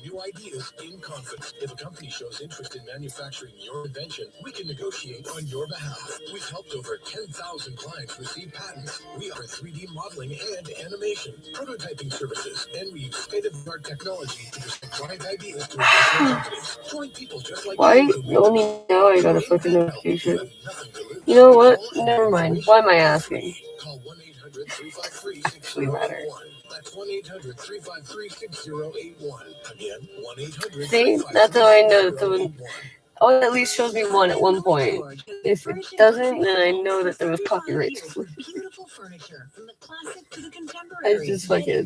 new ideas in confidence. If a company shows interest in manufacturing your invention, we can negotiate on your behalf. We've helped over 10,000 clients receive patents. We offer 3D modeling and animation, prototyping services, and we use state-of-the-art technology to present client ideas to additional companies. Join people just like you. Only now I got a fucking notification. You know what? Never mind. Why am I asking? Call 1-800-353-6081. Actually matter. That's 1-800-353-6081. Again, 1-800. See, that's how I know that someone. Oh, it at least shows me one at one point. If it doesn't, then I know that there was copyright. Beautiful furniture from the classic to the I contemporary. just fucking.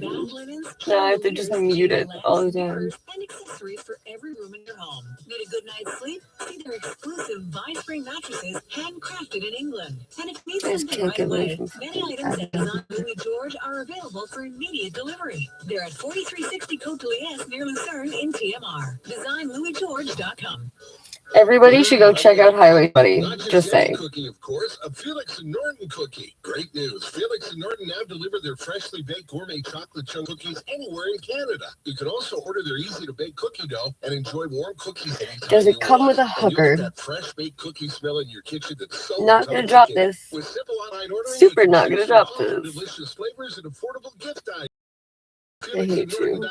Now I have to just mute it all the time. And accessories for every room in your home. Need a good night's sleep? See their exclusive Vispring mattresses, handcrafted in England. And if you need something right away, many items at Design Louis George are available for immediate delivery. They're at 4360 Côte de Liesse near Lucerne in TMR. DesignLouisGeorge.com. Everybody should go check out Highway Buddy. Just saying. Cookie, of course, a Felix and Norton cookie. Great news. Felix and Norton now deliver their freshly baked gourmet chocolate chunk cookies anywhere in Canada. You can also order their easy-to-bake cookie dough and enjoy warm cookies anytime. Does it come with a hooker? That fresh baked cookie smell in your kitchen that's so not gonna drop this. With simple online ordering, Super not gonna drop this. Delicious flavors and affordable gift items. I hate you. And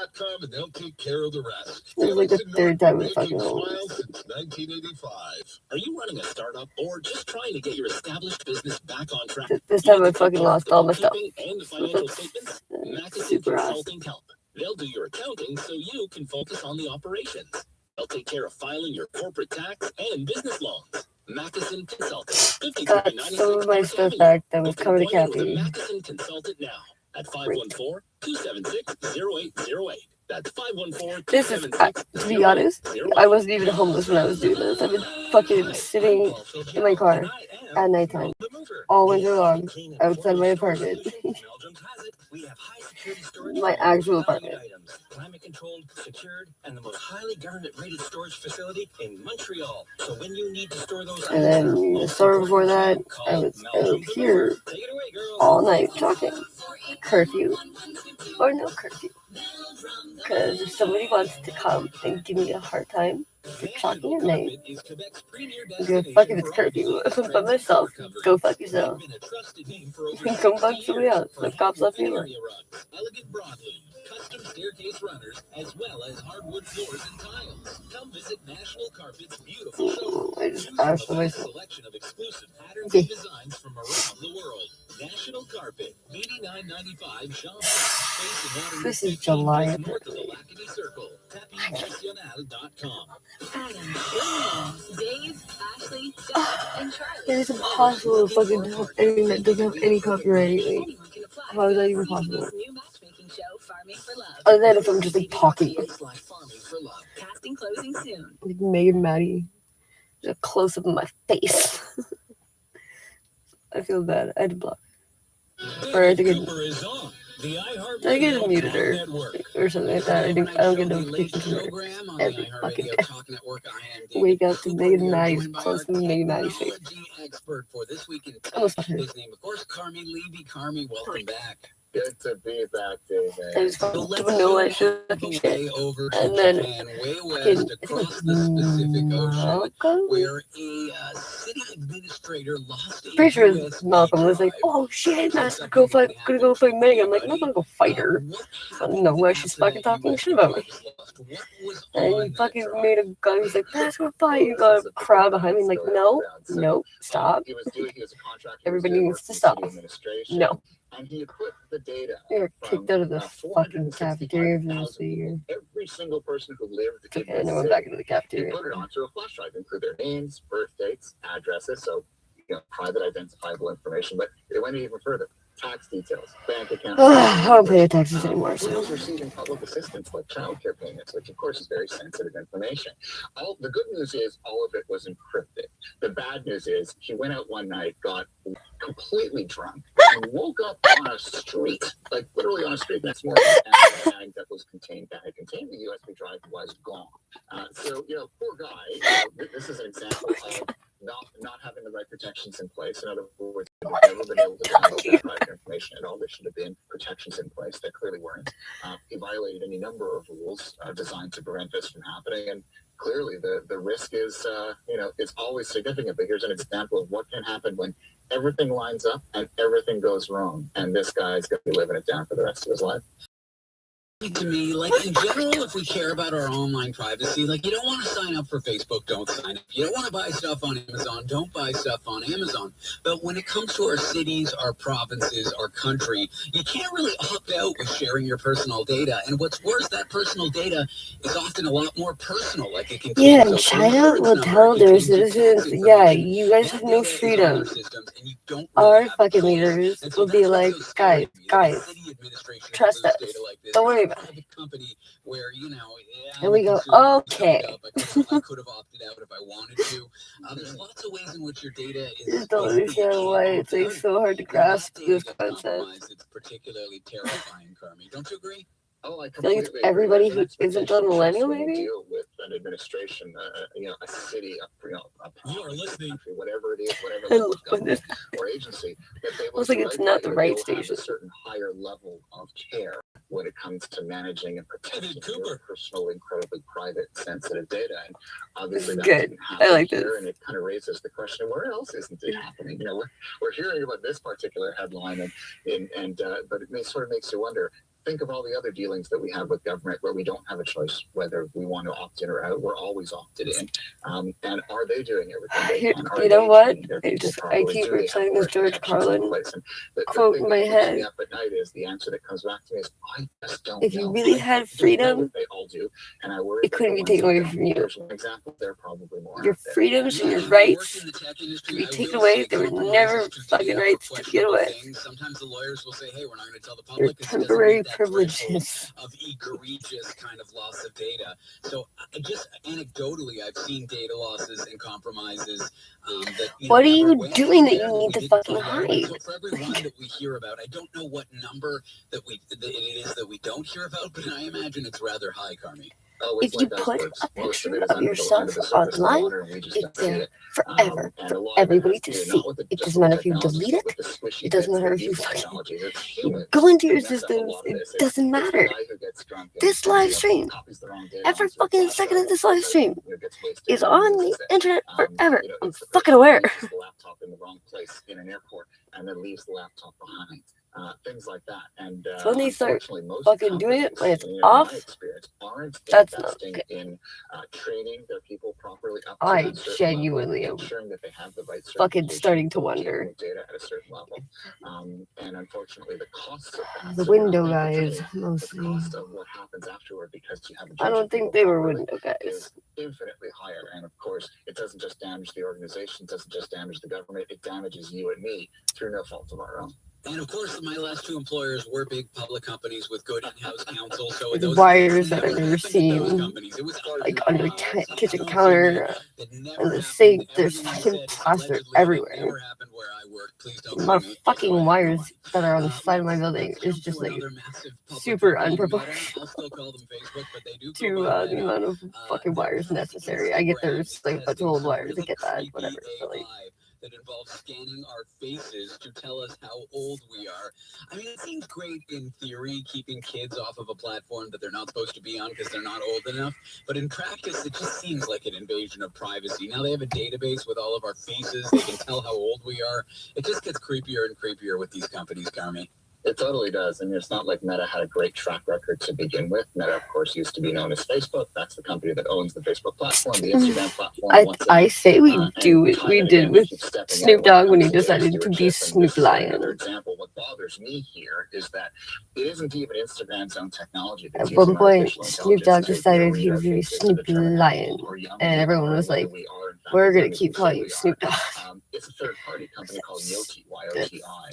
they'll take care of the rest. This is like the third time we fucking rolled. Since 1985. Are you running a startup or just trying to get your established business back on track? This time I fucking lost all my stuff. And the financial statements? Matheson Consulting Help. They'll do your accounting so you can focus on the operations. They'll take care of filing your corporate tax and business loans. Matheson Consulting. Got some of my stuff back that was coming to Kathy. Matheson Consultant now. At 514-276-0808. That's 514-276-0808. This is, to be honest, I wasn't even homeless when I was doing this. I've been fucking sitting in my car at nighttime, all winter long, outside my apartment. My actual apartment. Climate controlled, secured, and the most highly government rated storage facility in Montreal. So when you need to store those and then the summer before that, I was out here all night talking. Curfew. Or no curfew. Because if somebody wants to come and give me a hard time for talking at night, go fuck if it's curfew. If I'm by myself, go fuck yourself. Come fuck somebody else. The cops left me alone. Custom staircase runners, as well as hardwood floors and tiles. Come visit National Carpet's beautiful showroom. I just asked for myself. Selection of exclusive patterns and designs from around the world. National Carpet, $89.95 Jean Paul. This is July. North of the Lackady Circle. TappiNational.com. Adam, Dave, Ashley, Jeff, and Charlie. It is impossible to fucking have anything that doesn't have any copyright. Like, how is that even possible? Other than if I'm just like talking. Like Megan Maddie. Just a close up of my face. I feel bad. I had to block. Or I think I just muted her or something like that. I don't get notifications from her every fucking day. Wake up to Megan Maddie's close to Megan Maddie's face. I almost got her. Carmi Levy. Carmi, welcome back. Good to be back, David. I just don't know what shit. And then fucking Malcolm? Where a city administrator lost Pretty sure Malcolm was like, oh shit, man, gonna go fight Megan. I'm like, I'm not gonna go fight her. I don't know why she's fucking talking shit about me. And he fucking made a gun. He was like, let's go fight. You got a crowd behind me. I'm like, no, stop. Everybody needs to stop. No. And he put the data. You're kicked out of the fucking cafeteria for the rest of the year. Every single person who lived It's okay, I know I'm back into the cafeteria. He put it onto a flash drive, include their names, birth dates, addresses, so private identifiable information. But it went even further. Tax details, bank accounts. I don't pay taxes anymore. So. Those receiving public assistance like childcare payments, which of course is very sensitive information. The good news is all of it was encrypted. The bad news is he went out one night, got completely drunk, and woke up on a street, like literally on a street next morning, and the bag that was contained the USB drive was gone. So poor guy. This is an example of not having the right protections in place. In other words, they've never been able to download that private information at all. There should have been protections in place. There clearly weren't. He violated any number of rules designed to prevent this from happening. And clearly the risk is, it's always significant. But here's an example of what can happen when everything lines up and everything goes wrong. And this guy's going to be living it down for the rest of his life. To me, like in general, if we care about our online privacy, like you don't want to sign up for Facebook, don't sign up. You don't want to buy stuff on Amazon, don't buy stuff on Amazon. But when it comes to our cities, our provinces, our country, you can't really opt out with sharing your personal data. And what's worse, that personal data is often a lot more personal. Like it can Yeah, China will tell their citizens, yeah, you guys have no freedom. Our fucking leaders will be like, guys, trust us. Don't worry about it. And we go, okay. I could have opted out if I wanted to. There's lots of ways in which your data is. I don't understand why it's like so hard to grasp this concept. It's particularly terrifying, Carmi. Don't you agree? Oh, I feel like everybody who isn't a millennial, maybe? Deal with an administration, a city, You are listening. Whatever it is, whatever level of government or agency, that they looks like it's not the right station. A certain higher level of care when it comes to managing and protecting your personal, incredibly private, sensitive data. And obviously, that's that good. didn't happen I like here, this. and it kind of raises the question: where else isn't it happening? We're hearing about this particular headline, but it sort of makes you wonder. Think of all the other dealings that we have with government where we don't have a choice whether we want to opt in or out. We're always opted in. And are they doing everything they can? You know what? I keep reciting this George Carlin quote in my head. Up at night is the answer that comes back to me is, I just don't if you know. really had freedom, they all do, and I worry it couldn't be taken away from you. There's one example, there are probably more. Your freedoms and your rights to be taken away, there were never fucking rights to begin with. Sometimes the lawyers will say, hey, we're not going to tell the Your public. temporary privileges. Of egregious kind of loss of data. So just anecdotally, I've seen data losses and compromises. What are you doing that you need to fucking hide? So for every one that we hear about, I don't know what number that it is that we don't hear about, but I imagine it's rather high, Carmi. If you put a picture of yourself online, it's there forever for everybody to see. It doesn't matter if you delete it. It doesn't matter if you fucking go into your systems. It doesn't matter. This live stream, every fucking second of this live stream is on the internet forever. I'm fucking aware. Laptop in the wrong place in an airport and then leaves the laptop behind. Things like that. And so when they start fucking doing it, when it's off, that's not okay. In training their people properly. I genuinely am fucking starting to wonder. Data at a certain level. And unfortunately, the costs of that. The window guys, mostly. The cost of what happens afterward because you have I don't think they were window guys. Is infinitely higher. And of course, it doesn't just damage the organization, it doesn't just damage the government, it damages you and me through no fault of our own. And of course, my last two employers were big public companies with good in-house counsel. So those wires that I've never seen, like under kitchen counter, and the sink. There's fucking plaster everywhere. My fucking wires that are on the side of my building is just like super unproportional to the amount of fucking wires necessary. I get there's like a bunch of old wires. I get that, whatever. But like. That involves scanning our faces to tell us how old we are. I mean, it seems great in theory, keeping kids off of a platform that they're not supposed to be on because they're not old enough. But in practice, it just seems like an invasion of privacy. Now they have a database with all of our faces. They can tell how old we are. It just gets creepier and creepier with these companies, Carmi. It totally does. And it's not like Meta had a great track record to begin with. Meta, of course, used to be known as Facebook. That's the company that owns the Facebook platform, the Instagram platform. I say we do it. We did with Snoop Dogg when he decided to be Snoop Lion. Another example, what bothers me here is that it isn't even Instagram's own technology. At one point, Snoop Dogg decided he was going to be Snoop Lion. And everyone was like, we're going to keep calling you Snoop Dogg. It's a third-party company called Yoti, Y-O-T-I,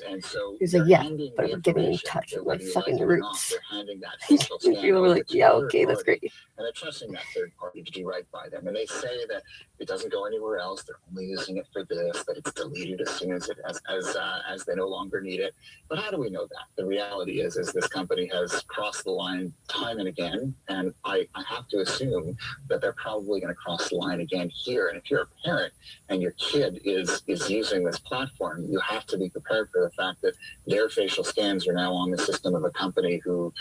and so He's they're like, yeah, handing but the I'm getting in information, touch with my whether you like fucking it or not, roots. they're handing that facial scan People were over like, to yeah, a third okay, that's party, great. and they're trusting that third party to do right by them. And they say that it doesn't go anywhere else. They're only using it for this, that it's deleted as soon as as they no longer need it. But how do we know that? The reality is this company has crossed the line time and again, and I have to assume that they're probably going to cross the line again here. And if you're a parent and your kid is using this platform, you have to be prepared for the fact that their facial scans are now on the system of a company who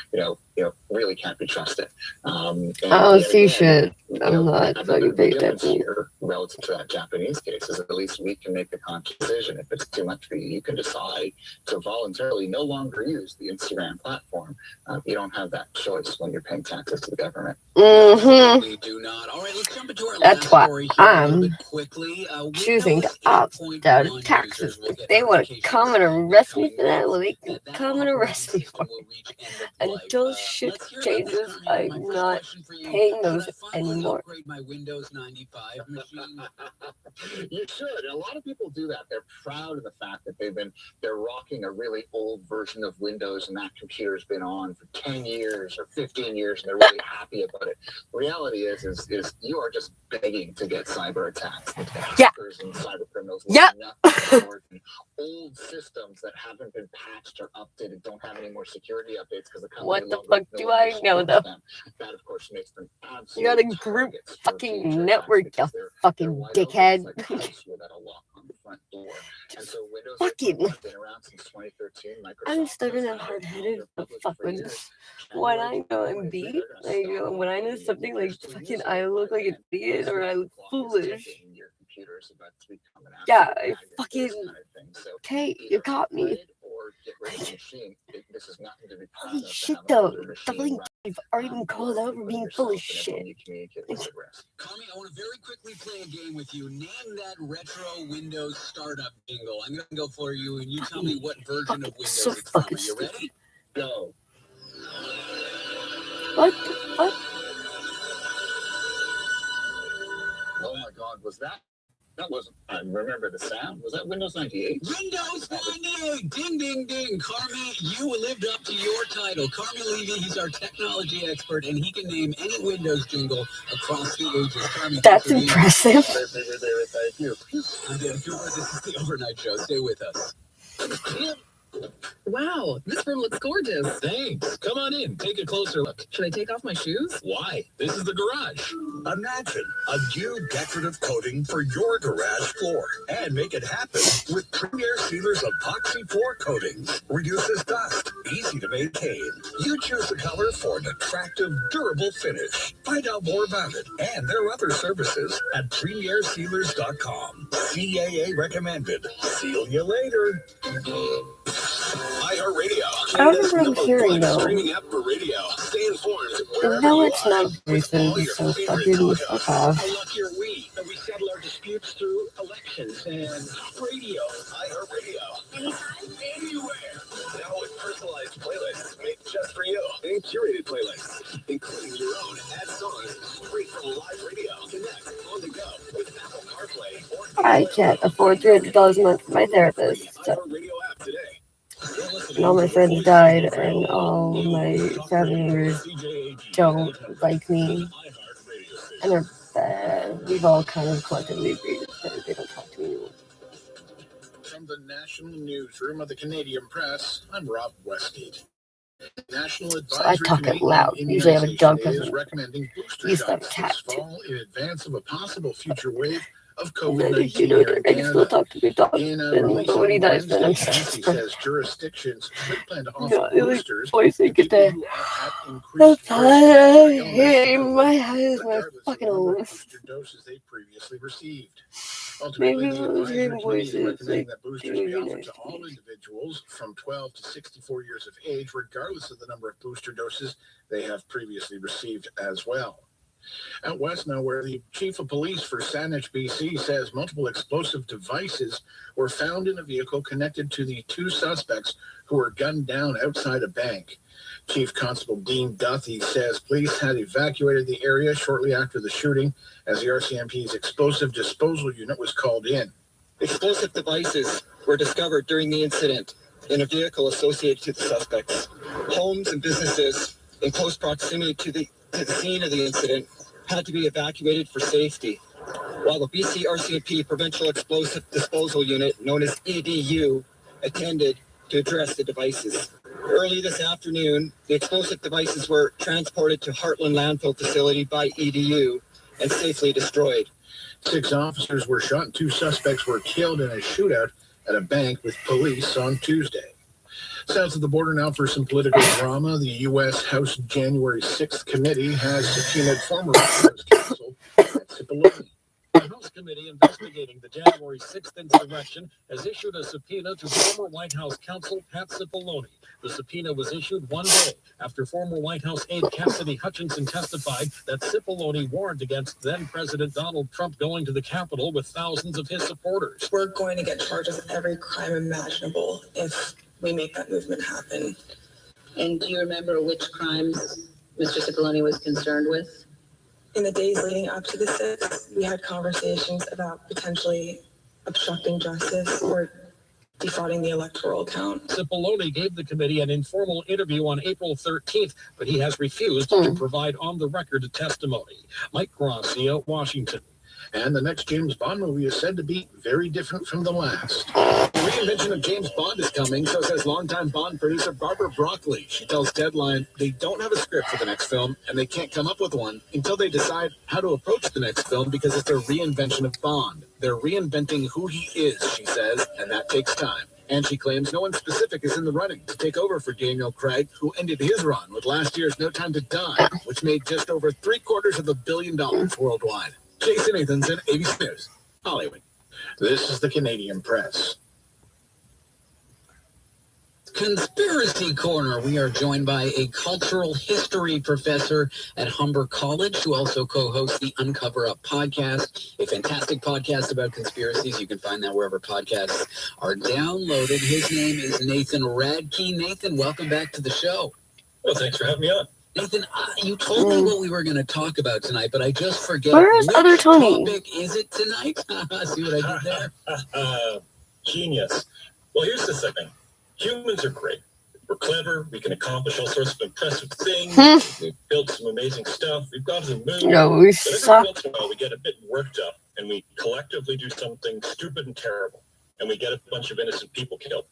really can't be trusted. Oh, see shit. I'm not fucking big big difference Japanese. here relative to that Japanese case is at least we can make the conscious decision. If it's too much for you, you can decide to voluntarily no longer use the Instagram platform. You don't have that choice when you're paying taxes to the government. Mm-hmm. We do not. All right, let's jump into our That's last why story here a little I'm bit quickly. choosing to opt out of taxes. If they want to come and arrest me for that, well, they can come and arrest me for it. Until shit changes, I'm not paying those anymore. Upgrade my Windows 95 machine. You should. A lot of people do that. They're proud of the fact that they're rocking a really old version of Windows, and that computer's been on for 10 years or 15 years, and they're really happy about it. The reality is you are just begging to get cyber attacks. Yeah. Hackers and cyber criminals. Yeah. Old systems that haven't been patched or updated don't have any more security updates because the company What the no fuck do I know, supports though? them. That, of course, makes them You got a group fucking network, you fucking dickhead. Fucking. I'm stubborn and hard-headed, but fuck when I know I'm beat, like when I know something like fucking I look like an idiot or I look foolish. Yeah, I fucking okay, you got me. Holy shit though, I've already been called out for being full of shit. Carmi, I want to very quickly play a game with you. Name that retro Windows startup jingle. I'm going to go for you, and you tell me what version of Windows So it's from. Are fucking you ready? Go. What the fuck? Oh my God, was that? That wasn't. I remember the sound. Was that Windows 98? Windows 98! Ding, ding, ding. Carmi, you lived up to your title. Carmi Levy, he's our technology expert, and he can name any Windows jingle across the ages. Carmi, that's impressive. Thank you. I'm Dan Cooper. This is the Overnight Show. Stay with us. Wow, this room looks gorgeous. Thanks. Come on in. Take a closer look. Should I take off my shoes? Why? This is the garage. Imagine a new decorative coating for your garage floor and make it happen with Premier Sealers Epoxy Floor Coatings. Reduces dust, easy to maintain. You choose the color for an attractive, durable finish. Find out more about it and their other services at premiersealers.com. CAA recommended. Seal you later. iHeartRadio. I don't remember hearing though. Streaming app for radio. Stay informed. No, it's not recent, so fucking fuck off. Luckier we settle our disputes through elections and radio. iHeartRadio. Anytime, anywhere. Now with personalized playlists made just for you. And curated playlists, including your own ad songs, straight from live radio. Connect on the go with Apple CarPlay or I can't afford $300 a month for my therapist. So. iHeartRadio app today. And all my friends died, and all my family members don't like me. And we've all kind of collectively agreed that they don't talk to me anymore. From the National Newsroom of the Canadian Press, I'm Rob Westgate. National So I talk out loud. Usually I have a dog because I used to have a cat too. fall in advance of a possible future wave of And then, COVID-19 you know, here in I can still Canada. talk to my dog. In a And release when he on dies, then I'm Wednesday, just NC says jurisdictions should plan to offer God, it was boosters voice I to get people that. who are at increased That's risk how of I illness hate and my COVID, eyes, my regardless of fucking the number of own. booster doses they previously received. Ultimately, Maybe the those advisory hearing committee is voices, recommending like, that boosters really be offered nice to to all me. individuals from 12 to 64 years of age, regardless of the number of booster doses they have previously received as well. Out west now, where the chief of police for Saanich, BC, says multiple explosive devices were found in a vehicle connected to the two suspects who were gunned down outside a bank. Chief Constable Dean Duthie says police had evacuated the area shortly after the shooting as the RCMP's explosive disposal unit was called in. Explosive devices were discovered during the incident in a vehicle associated to the suspects. Homes and businesses in close proximity to the scene of the incident had to be evacuated for safety, while the BC RCMP Provincial Explosive Disposal Unit, known as EDU, attended to address the devices. Early this afternoon, the explosive devices were transported to Heartland Landfill Facility by EDU and safely destroyed. 6 officers were shot and 2 suspects were killed in a shootout at a bank with police on Tuesday. South of the border now for some political drama. The U.S. House January 6th committee has subpoenaed former White House counsel Nancy Pelosi. The House Committee investigating the January 6th insurrection has issued a subpoena to former White House counsel Pat Cipollone. The subpoena was issued one day after former White House aide Cassidy Hutchinson testified that Cipollone warned against then-President Donald Trump going to the Capitol with thousands of his supporters. We're going to get charged with every crime imaginable if we make that movement happen. And do you remember which crimes Mr. Cipollone was concerned with? In the days leading up to the 6th, we had conversations about potentially obstructing justice or defrauding the electoral count. Cipollone gave the committee an informal interview on April 13th, but he has refused to provide on-the-record testimony. Mike Gracia, Washington. And the next James Bond movie is said to be very different from the last. The reinvention of James Bond is coming, so says longtime Bond producer Barbara Broccoli. She tells Deadline they don't have a script for the next film, and they can't come up with one until they decide how to approach the next film because it's a reinvention of Bond. They're reinventing who he is, she says, and that takes time. And she claims no one specific is in the running to take over for Daniel Craig, who ended his run with last year's No Time to Die, which made just over $750 million worldwide. Jason Nathanson, ABC News, Hollywood. This is the Canadian Press. Conspiracy Corner. We are joined by a cultural history professor at Humber College who also co-hosts the Uncover Up podcast, a fantastic podcast about conspiracies. You can find that wherever podcasts are downloaded. His name is Nathan Radke. Nathan, welcome back to the show. Well, thanks for having me on. Nathan, you told me what we were going to talk about tonight, but I just forget. Where is other Tony? Topic is it tonight? See what I did there? Genius. Well, here's the thing. Humans are great. We're clever. We can accomplish all sorts of impressive things. We've built some amazing stuff. We've gone to the moon. No, we but suck. every once in a while, we get a bit worked up, and we collectively do something stupid and terrible, and we get a bunch of innocent people killed.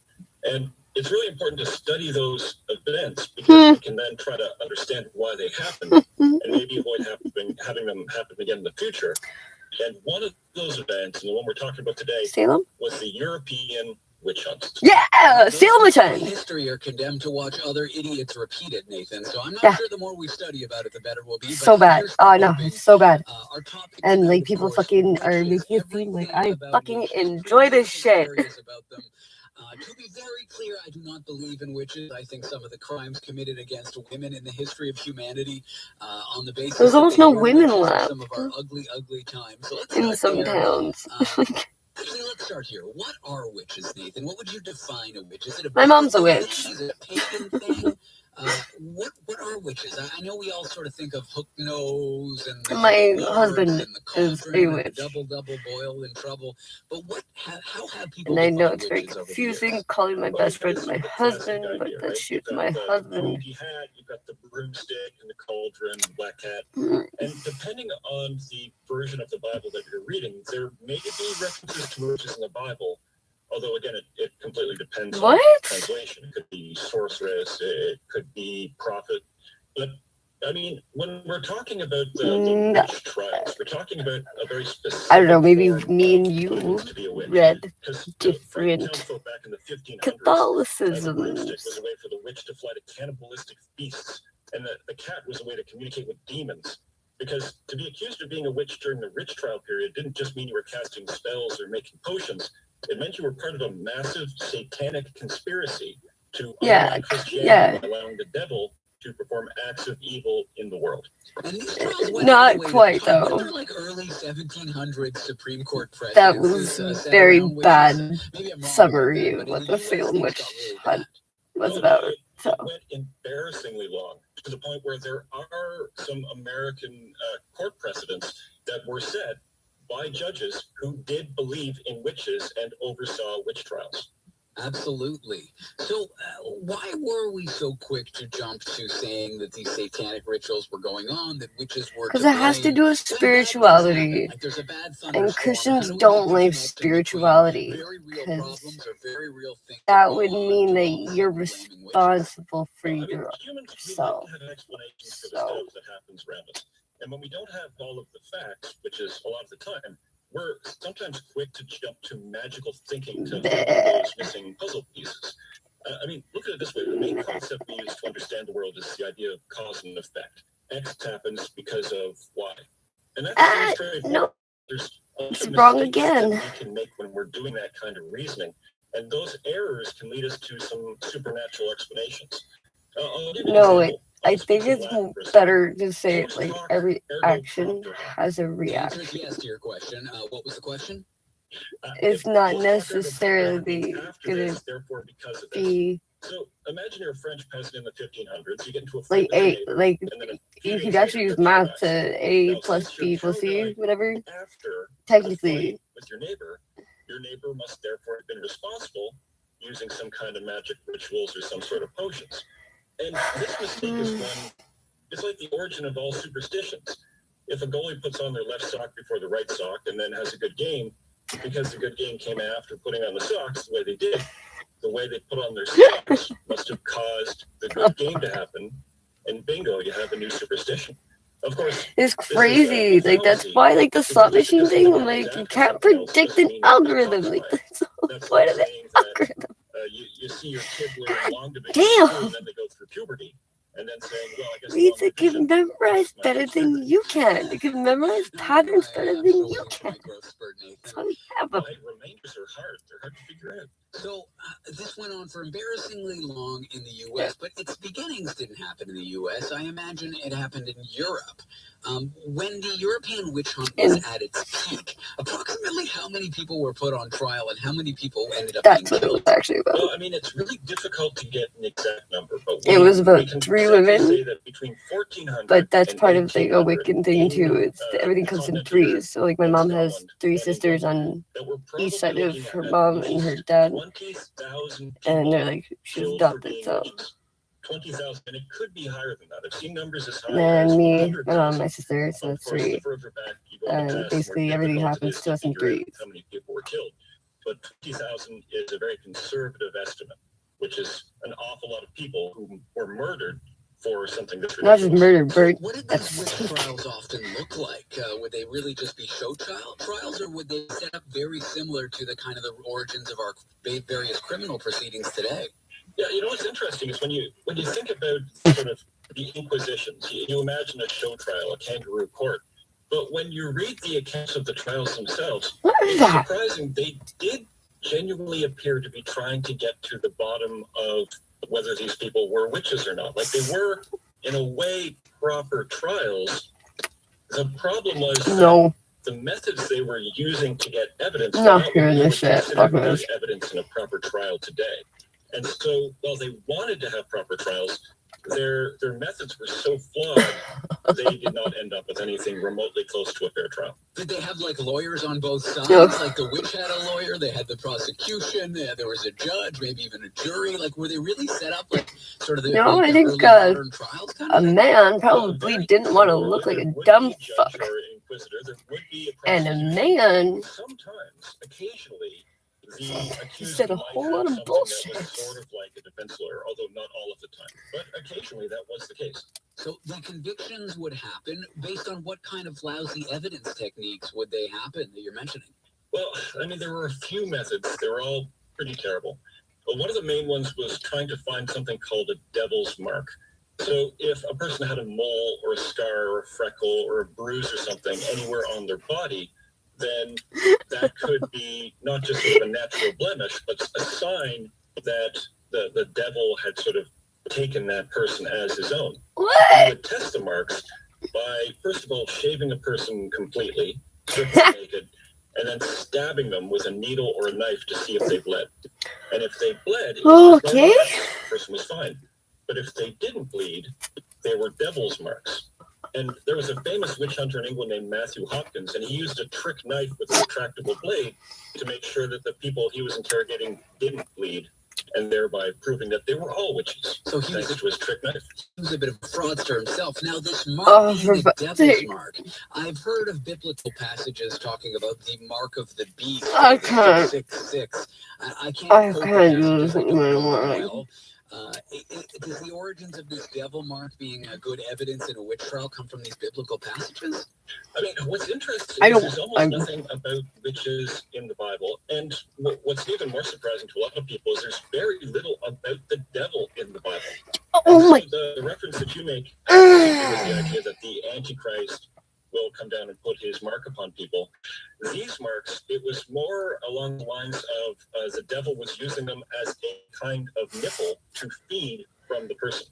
And it's really important to study those events because we can then try to understand why they happened and maybe avoid having them happen again in the future. And one of those events, and the one we're talking about today, Salem? was the European witch hunts. Yeah, Salem witch hunt. History are condemned to watch other idiots repeated, Nathan. So I'm not Yeah. sure the more we study about it, the better we'll be. So But bad. here's the Oh no, thing. it's so bad. Our topic And tonight, like of people course, fucking are witches, making it seem like I everything about fucking witches, enjoy this shit. areas about them. To be very clear, I do not believe in witches. I think some of the crimes committed against women in the history of humanity on the basis There's that almost they no were women witches are left. some of our ugly, ugly times. So let's In start some there. towns. Actually, let's start here. What are witches, Nathan? What would you define a witch? Is it a My mom's a biblical witch. thing? Is it a pagan thing? What are witches? I know we all sort of think of hook nose and the My wards husband and the is cauldron a and witch. the double boil in trouble. But how have people And I know defined it's very witches over the confusing years? calling my Well, best friend it's my the classic husband, but idea, that right? shoots You've my got the husband. boogie hat, you've got the broomstick and the cauldron, black cat. And depending on the version of the Bible that you're reading, there may be references to witches in the Bible. Although, again, it completely depends on What? translation. It could be sorceress, it could be prophet. But, I mean, when we're talking about the No. witch trials, we're talking about a very specific I don't know, maybe form me of and you what it means to be a witch. read 'Cause, different townsfolk back in the 1500s, the Catholicisms. broomstick was a way for the witch to fly to cannibalistic feasts, and the cat was a way to communicate with demons. Because to be accused of being a witch during the witch trial period didn't just mean you were casting spells or making potions. It meant you were part of a massive satanic conspiracy to Yeah, undermine Christianity yeah. by allowing the devil to perform acts of evil in the world. And these trials went Not all the way to quite, the top. though. They're like early 1700s Supreme Court That presidents. was sat very around witches. bad Maybe I'm wrong summary about of that, but what in the the US, Salem things witch got really hunt bad. was Well, about. it So went embarrassingly long to the point where there are some American court precedents that were set by judges who did believe in witches and oversaw witch trials. Absolutely. So why were we so quick to jump to saying that these satanic rituals were going on, that witches were because to it has to blame? do with When bad things happen, spirituality, like there's a bad and thunderstorm, Christians how do we don't make the like connection between spirituality very real because problems or very real things that go would on mean to that all you're sudden blaming witches? responsible for Well, I mean, your humans, we like self. to have explanations for the So stuff that happens around us. And when we don't have all of the facts, which is a lot of the time, we're sometimes quick to jump to magical thinking to fill bleh. those missing puzzle pieces. I mean, look at it this way. The main concept we use to understand the world is the idea of cause and effect. X happens because of Y. And that's very straightforward. No, There's a bunch it's of wrong mistakes again. that we can make when we're doing that kind of reasoning. And those errors can lead us to some supernatural explanations. I'll give you an No, example. I I'll speak think some it's Latin for a second. better to say Post like hoc every ergo action propter. has a The answer is reaction. yes to your question. What was the question? It's If not post hoc ergo propter means necessarily after gonna this, therefore because of this. be So imagine you're a French peasant in the 1500s. You get into a fight like with your a neighbor, like and then a few you days could later, actually use your cow math dies. to A Now, plus since your B cow plus C, died whatever. after the Technically, fight with your neighbor must therefore have been responsible using some kind of magic rituals or some sort of potions. And this mistake is one, it's like the origin of all superstitions. If a goalie puts on their left sock before the right sock and then has a good game, because the good game came after putting on the socks the way they did, the way they put on their socks must have caused the good game to happen, and bingo, you have a new superstition. Of course, it's this is crazy. a Like that's fallacy, why like the slot because just machine because thing. something I'm happens like you after can't something else predict doesn't an mean it's algorithm. not Like right. that's the whole That's point like of the saying that algorithm. you see your kid God wearing long division damn. shoes and then they go through puberty, and then saying, well, I guess long Lisa division can memorize my better kid's than puberty. you can. You can memorize No, patterns I, better I'm than still you waiting for can. my growth spurt, Nathan. That's why we have them. My remainders are hard. They're hard to figure out. So this went on for embarrassingly long in the U.S., but its beginnings didn't happen in the U.S. I imagine it happened in Europe. When the European witch hunt was And at its peak, approximately how many people were put on trial and how many people ended up being that's what it was killed? actually about. Well, I mean, it's really difficult to get an exact number, but It was we about can 3 safely women, say that between 1400 but that's and part of the 1800 awakened thing in too. It's everything the comes in continent of Europe threes. So like my and mom has Scotland 3 and sisters England, on that were each probably side of looking her at mom and her least dad, 20,000 and people they're like she's killed for adopted. being So witches. 20,000, and it could be higher than that. I've seen numbers as high then as me, 100,000. my sister, so Of that's course, the 3. further back you go in the And past, the more basically everything difficult it happens is to to us in figure out threes. how many people were killed. But 20,000 is a very conservative estimate, which is an awful lot of people who were murdered for something that's Not just ridiculous. murder, So burnt what did at these witch stake. trials often look like? Would they really just be show trials, or would they set up very similar to the kind of the origins of our various criminal proceedings today? Yeah, you know what's interesting is when you think about sort of the Inquisitions, you imagine a show trial, a kangaroo court. But when you read the accounts of the trials themselves, What is it's that? surprising they did genuinely appear to be trying to get to the bottom of whether these people were witches or not. Like they were, in a way, proper trials. The problem was that No, the methods they were using to get evidence I'm were not not what hearing we would this shit. consider Fuck good this. evidence in a proper trial today. And so, while they wanted to have proper trials, their methods were so flawed, they did not end up with anything remotely close to a fair trial. Did they have like lawyers on both sides? No. Like the witch had a lawyer, they had the prosecution, there was a judge, maybe even a jury. Like were they really set up like sort of the, No, like I the think early modern trials kind a of thing? man Well, probably very didn't want to similarly, look like there a would dumb be a judge fuck. or inquisitor. There would be a And a prosecution. man Sometimes, occasionally, the he accused said a might whole have lot of something that bullshit. was sort of like a defense lawyer, although not all of the time. But occasionally that was the case. So the convictions would happen based on what kind of lousy evidence techniques would they happen that you're mentioning? Well, I mean, there were a few methods. They were all pretty terrible. But one of the main ones was trying to find something called a devil's mark. So if a person had a mole or a scar or a freckle or a bruise or something anywhere on their body, then that could be not just sort of a natural blemish, but a sign that the devil had sort of taken that person as his own. What? And he would test the marks by, first of all, shaving a person completely, stripping them naked, and then stabbing them with a needle or a knife to see if they bled. And if they bled, Okay. the person was fine. But if they didn't bleed, they were devil's marks. And there was a famous witch hunter in England named Matthew Hopkins, and he used a trick knife with a retractable blade to make sure that the people he was interrogating didn't bleed, and thereby proving that they were all witches. So he thanks to his trick knife. He was a bit of a fraudster himself. Now, this mark being the devil's mark, I've heard of biblical passages talking about the mark of the beast. I can't. 666. I can't. I quote can't the do passage, this I don't know anymore. well. Does the origins of this devil mark being a good evidence in a witch trial come from these biblical passages? I mean, what's interesting I is don't- there's almost I'm- nothing about witches in the Bible. And what's even more surprising to a lot of people is there's very little about the devil in the Bible. Oh my. So the reference that you make is the idea that the Antichrist will come down and put his mark upon people. These marks, it was more along the lines of the devil was using them as a kind of nipple to feed from the person.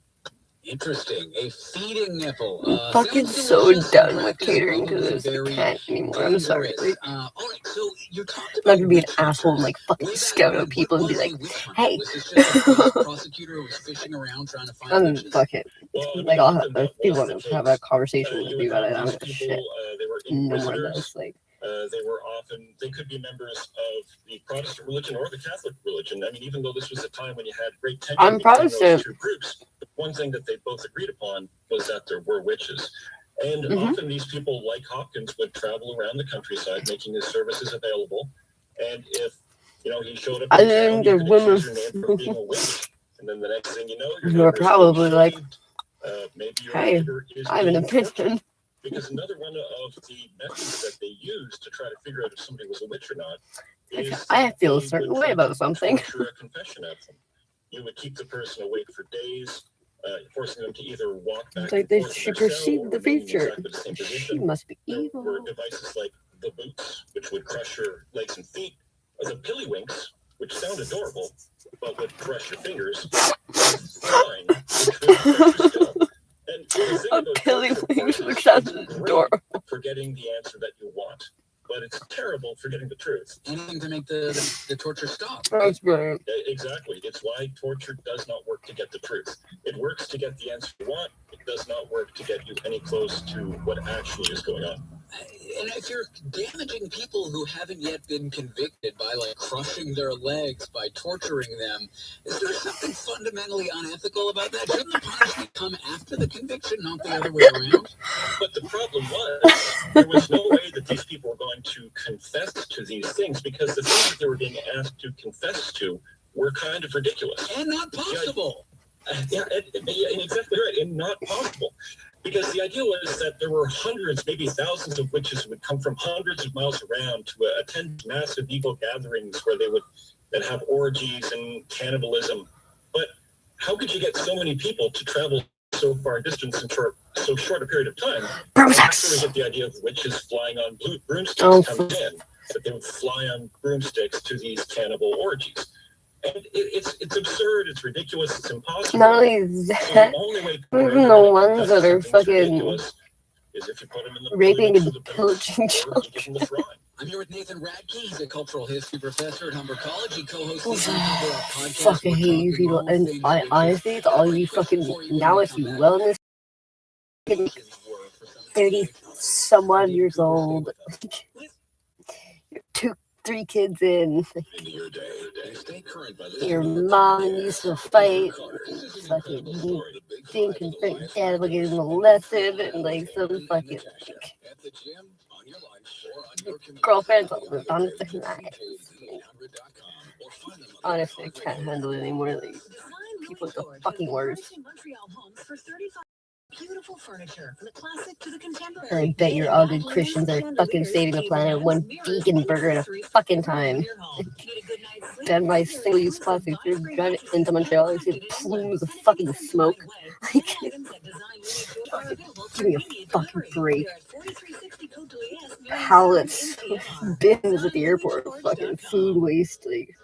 Interesting. A feeding nipple. I'm fucking sounds so delicious done and with practice catering to probably this. I very can't anymore. I'm sorry. dangerous. Like, All right, so you talked I'm not about gonna be an witch asshole and hunters. like fucking Way back scout when, out people and what be was like, a witch hunter? hey. Was this just a police prosecutor who was fishing around trying to find I'm witches? fuck it. Well, Like I'll have often that people was want the to have a case. conversation with You me would about it. I have don't these give a people, shit. they were No more of inquisitors. those. Like, They were often, they could be members of the Protestant religion or the Catholic religion. I mean, even though this was a time when you had great tension I'm between Protestant. those two groups, one thing that they both agreed upon was that there were witches. And often these people, like Hopkins, would travel around the countryside making his services available. And if, he showed up I in town, think you the could women accuse your neighbor of being a witch. And then the next thing you know, your who are neighbor's being probably like, shaved. Maybe your hey, neighbor is I have an being tortured. opinion. Because another one of the methods that they use to try to figure out if somebody was a witch or not is I feel a they certain would way try about to something. torture a confession out of them. You would keep the person awake for days, forcing them to either walk back It's like and they forth in she their cell perceived or the remain in future. exactly the same She position. must be There evil. were devices like the boots, which would crush your legs and feet, or the pillywinks, which sound adorable, but would crush your fingers, and fine, which would crush your skull. And the thing A about pilly torture, of wings, course, which is sounds it's great adorable. for getting the answer that you want, but it's terrible for getting the truth. Anything to make the torture stop. That's brilliant. Exactly. It's why torture does not work to get the truth. It works to get the answer you want. It does not work to get you any close to what actually is going on. And if you're damaging people who haven't yet been convicted by like crushing their legs, by torturing them, is there something fundamentally unethical about that? Shouldn't the punishment come after the conviction, not the other way around? But the problem was, there was no way that these people were going to confess to these things because the things that they were being asked to confess to were kind of ridiculous. And not possible. Yeah, exactly right, and not possible. Because the idea was that there were hundreds, maybe thousands of witches who would come from hundreds of miles around to attend massive evil gatherings where they would then have orgies and cannibalism. But how could you get so many people to travel so far a distance in so short a period of time? That's where we get the idea of witches flying on broomsticks coming in, that they would fly on broomsticks to these cannibal orgies. And it's absurd, it's ridiculous, it's impossible. Not only that, even the ones that are fucking raping and pillaging children. I'm here with Nathan Radke. He's a cultural history professor at Humber College. He co-hosts the podcast. Fucking hate you people. And I honestly, it's all you fucking, now if you wellness, 30 someone years old, 2-3 kids in, your mom used to fight, fucking thinking dad was getting molested, and like some fucking girlfriends on the night. Honestly, I can't handle it anymore. Like, people with the fucking words. Beautiful furniture, from the classic to the contemporary. I bet you're all good Christians are fucking saving the planet one vegan burger at a fucking time. Then my single-use plastic you're driving into Montreal, you see plumes of fucking smoke. Like, give me a fucking break. Pallets, bins at the airport, fucking food waste. Like,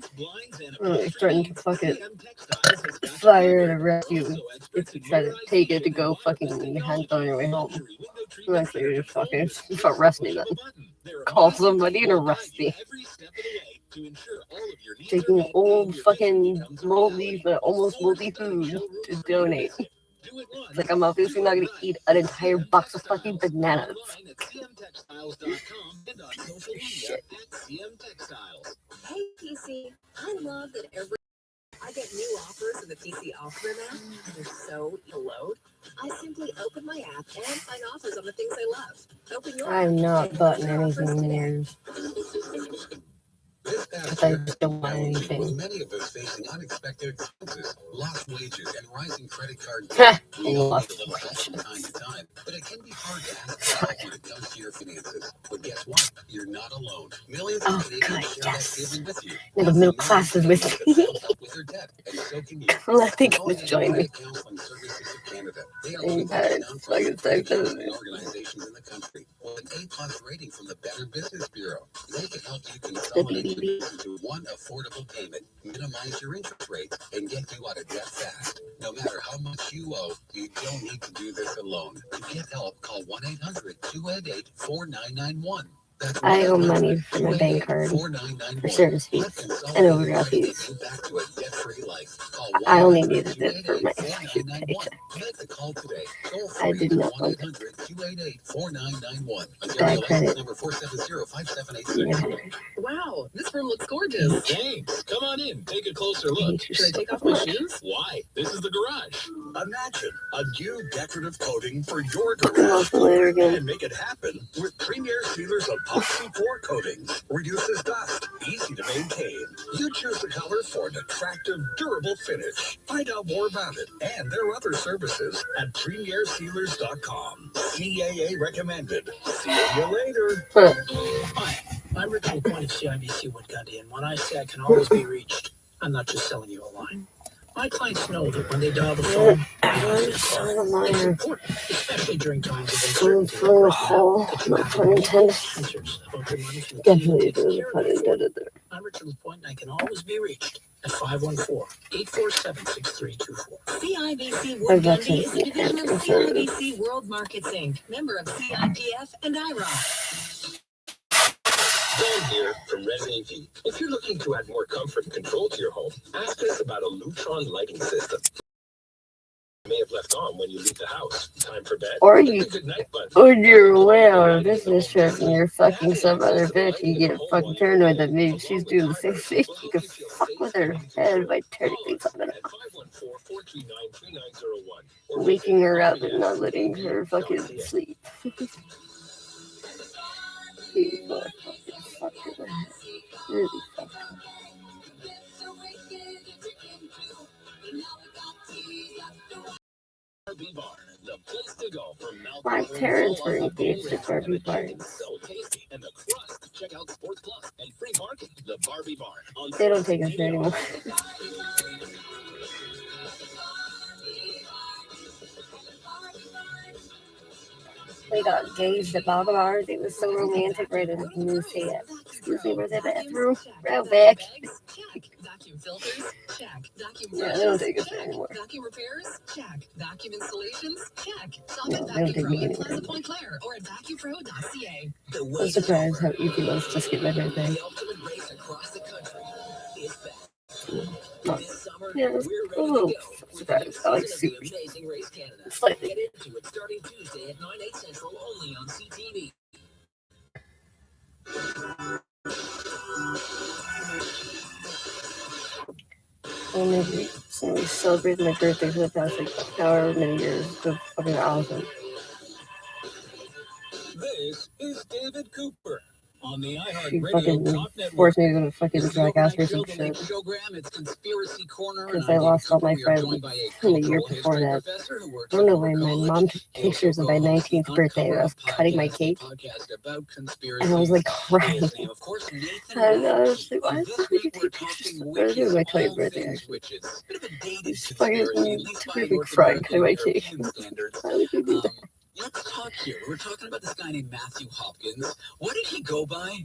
curtains, blinds, and They threatened to fucking CM Textiles has got fire you and arrest you also if experts you in try to take it to motorization go and fucking wireless hand on your way home. luxury window treatments Unless that they are just fucking controlled with arrest me push then. of a button. They're Call awesome somebody and and will arrest guide you me. every step of the way to ensure all of your needs are Taking met and old your fucking vision becomes a moldy, reality. but almost Four moldy stunning food showrooms to for you to donate. visit. Do it once. It's like I'm obviously not gonna eat an entire box of fucking bananas. Online at cmtextiles.com and on social media Shit. at cmtextiles. Hey, PC. I love that I get new offers in the PC Offer app, and they're so easy to load. I simply open my app and find offers on the things I love. Open your I'm app not and butting your offers anything today. nears. This past Because I year, just don't want with anything. many of us facing unexpected expenses, lost wages, and rising credit card Ha! debt, we And all lost need a little help wages. from time to time. But it can be hard to ask for help when it comes to your finances. But guess what? You're not alone. Millions of Oh, Canadians good, share that yes. feeling with you. Now the middle class is with me. Canadians help with their debt, and so can you. Let me Call just join me. Credit Counseling Services of Canada. They are And one of the biggest it's nonprofit fucking credit so counseling good. organizations in the country, with an A+ rating from the Better Business Bureau. They can help you consolidate your debts into one affordable payment, minimize your interest rates, and get you out of debt fast. No matter how much you owe, you don't need to do this alone. To get help, call 1-800-288-4991. That's I owe money for my bank card for 1-800-288-4991. service Let fees and Consolidated overdraft Credit get fees. you back to a debt-free life. Call I only needed it for my 1-800-288-4991. fucking paycheck. Make the call today. Toll I free did at not want it. 1-800-288-4991. Ontario Bad license credit. number 470-5786. Yeah. Wow, this room looks gorgeous. Thanks. Come on in. Take a closer I look. hate you Should I so take off my much. shoes? Why? This is the garage. Imagine a new decorative coating for your Fucking garage lost my later again. and make it happen with Premier Sealers Epoxy 4 coatings. Reduces dust, easy to maintain. You choose the color for an attractive, durable finish. Find out more about it and their other services at premiersealers.com. CAA recommended. See you later. Huh. Hi, I'm Richard LaPointe of CIBC Wood Gundy, and when I say I can always be reached, I'm not just selling you a line. My clients know that when they dial the phone, I'm so it's minor. important, especially during times of Going uncertainty. through a hole. No pun intended. Answers about your money from the team Definitely that takes there's a care pun of it. intended there. I'm Richard LaPointe, and I can always be reached at 514-847-6324. CIBC I Wood bet Gundy you is a division of can't. CIBC World Markets Inc., member of CIPF and IRA. John here from Res AV. If you're looking to add more comfort and control to your home, ask us about a Lutron lighting system. You may have left on when you leave the house. Time for bed. Or Hit you, the good night button. or you're away on a business trip and you're fucking some other bitch and you get fucking paranoid that maybe she's doing the same thing. You can fuck with her head by turning things on and At 514-439-3901. off, waking her up and not letting her fucking sleep. People are fucking really fucked up. Barbie Barn, the place to go for mouth My watering, parents were full-on engaged buffalo at Barbie ribs, and the chicken Barns. so tasty. And the crust. Check out Sports Plus and free parking. The Barbie Barn. On They don't take us there anymore. We got engaged at Barbie Barns. It was so romantic right in the new set. Excuse me, where's that bathroom? Right back. Check. Vacuum filters? Check. Vacuum Yeah, brushes? they don't take us there Check. anymore. Vacuum repairs? Check. Vacuum installations? Check. Shop No, at they don't take Vacuum me Pro in anywhere. Plaza Point Claire or at vacuumpro.ca. The I'm wait is surprised how over. easy it was to skip my birthday. The ultimate race across the country is back. No. This summer, Yeah, we're it's ready a to little go with the surprised. next I like season of super. the Amazing Race Canada. Slightly. Get into it starting Tuesday at 9/8 Central only on CTV. Well, maybe somebody celebrated my birthday for the past like however many years. So fucking awesome. This is David Cooper on the She iHeartRadio fucking Talk Network. forced me to go to fucking This is Jack Overnight Astor Show, some the shit. latest showgram. It's Conspiracy Corner. Because and I I'm lost all David my Cooper. We are friends joined by a from the year cultural before history that. professor who works I don't at know why Howard my College. mom took He also pictures of my co-hosts the 19th birthday when I was Uncover cutting my podcast, a cake. podcast about conspiracies. And I was like His crying. name, of course, Nathan And I was Lachey. like, why And the this fuck would you week we're take pictures? talking I was doing witches, my 20th all birthday things actually. witches. Bit of a dated It's fucking conspiracy, at least by terrific North fry American cutting my and cake. European standards. Why would you do that? Let's talk here. We're talking about this guy named Matthew Hopkins. What did he go by?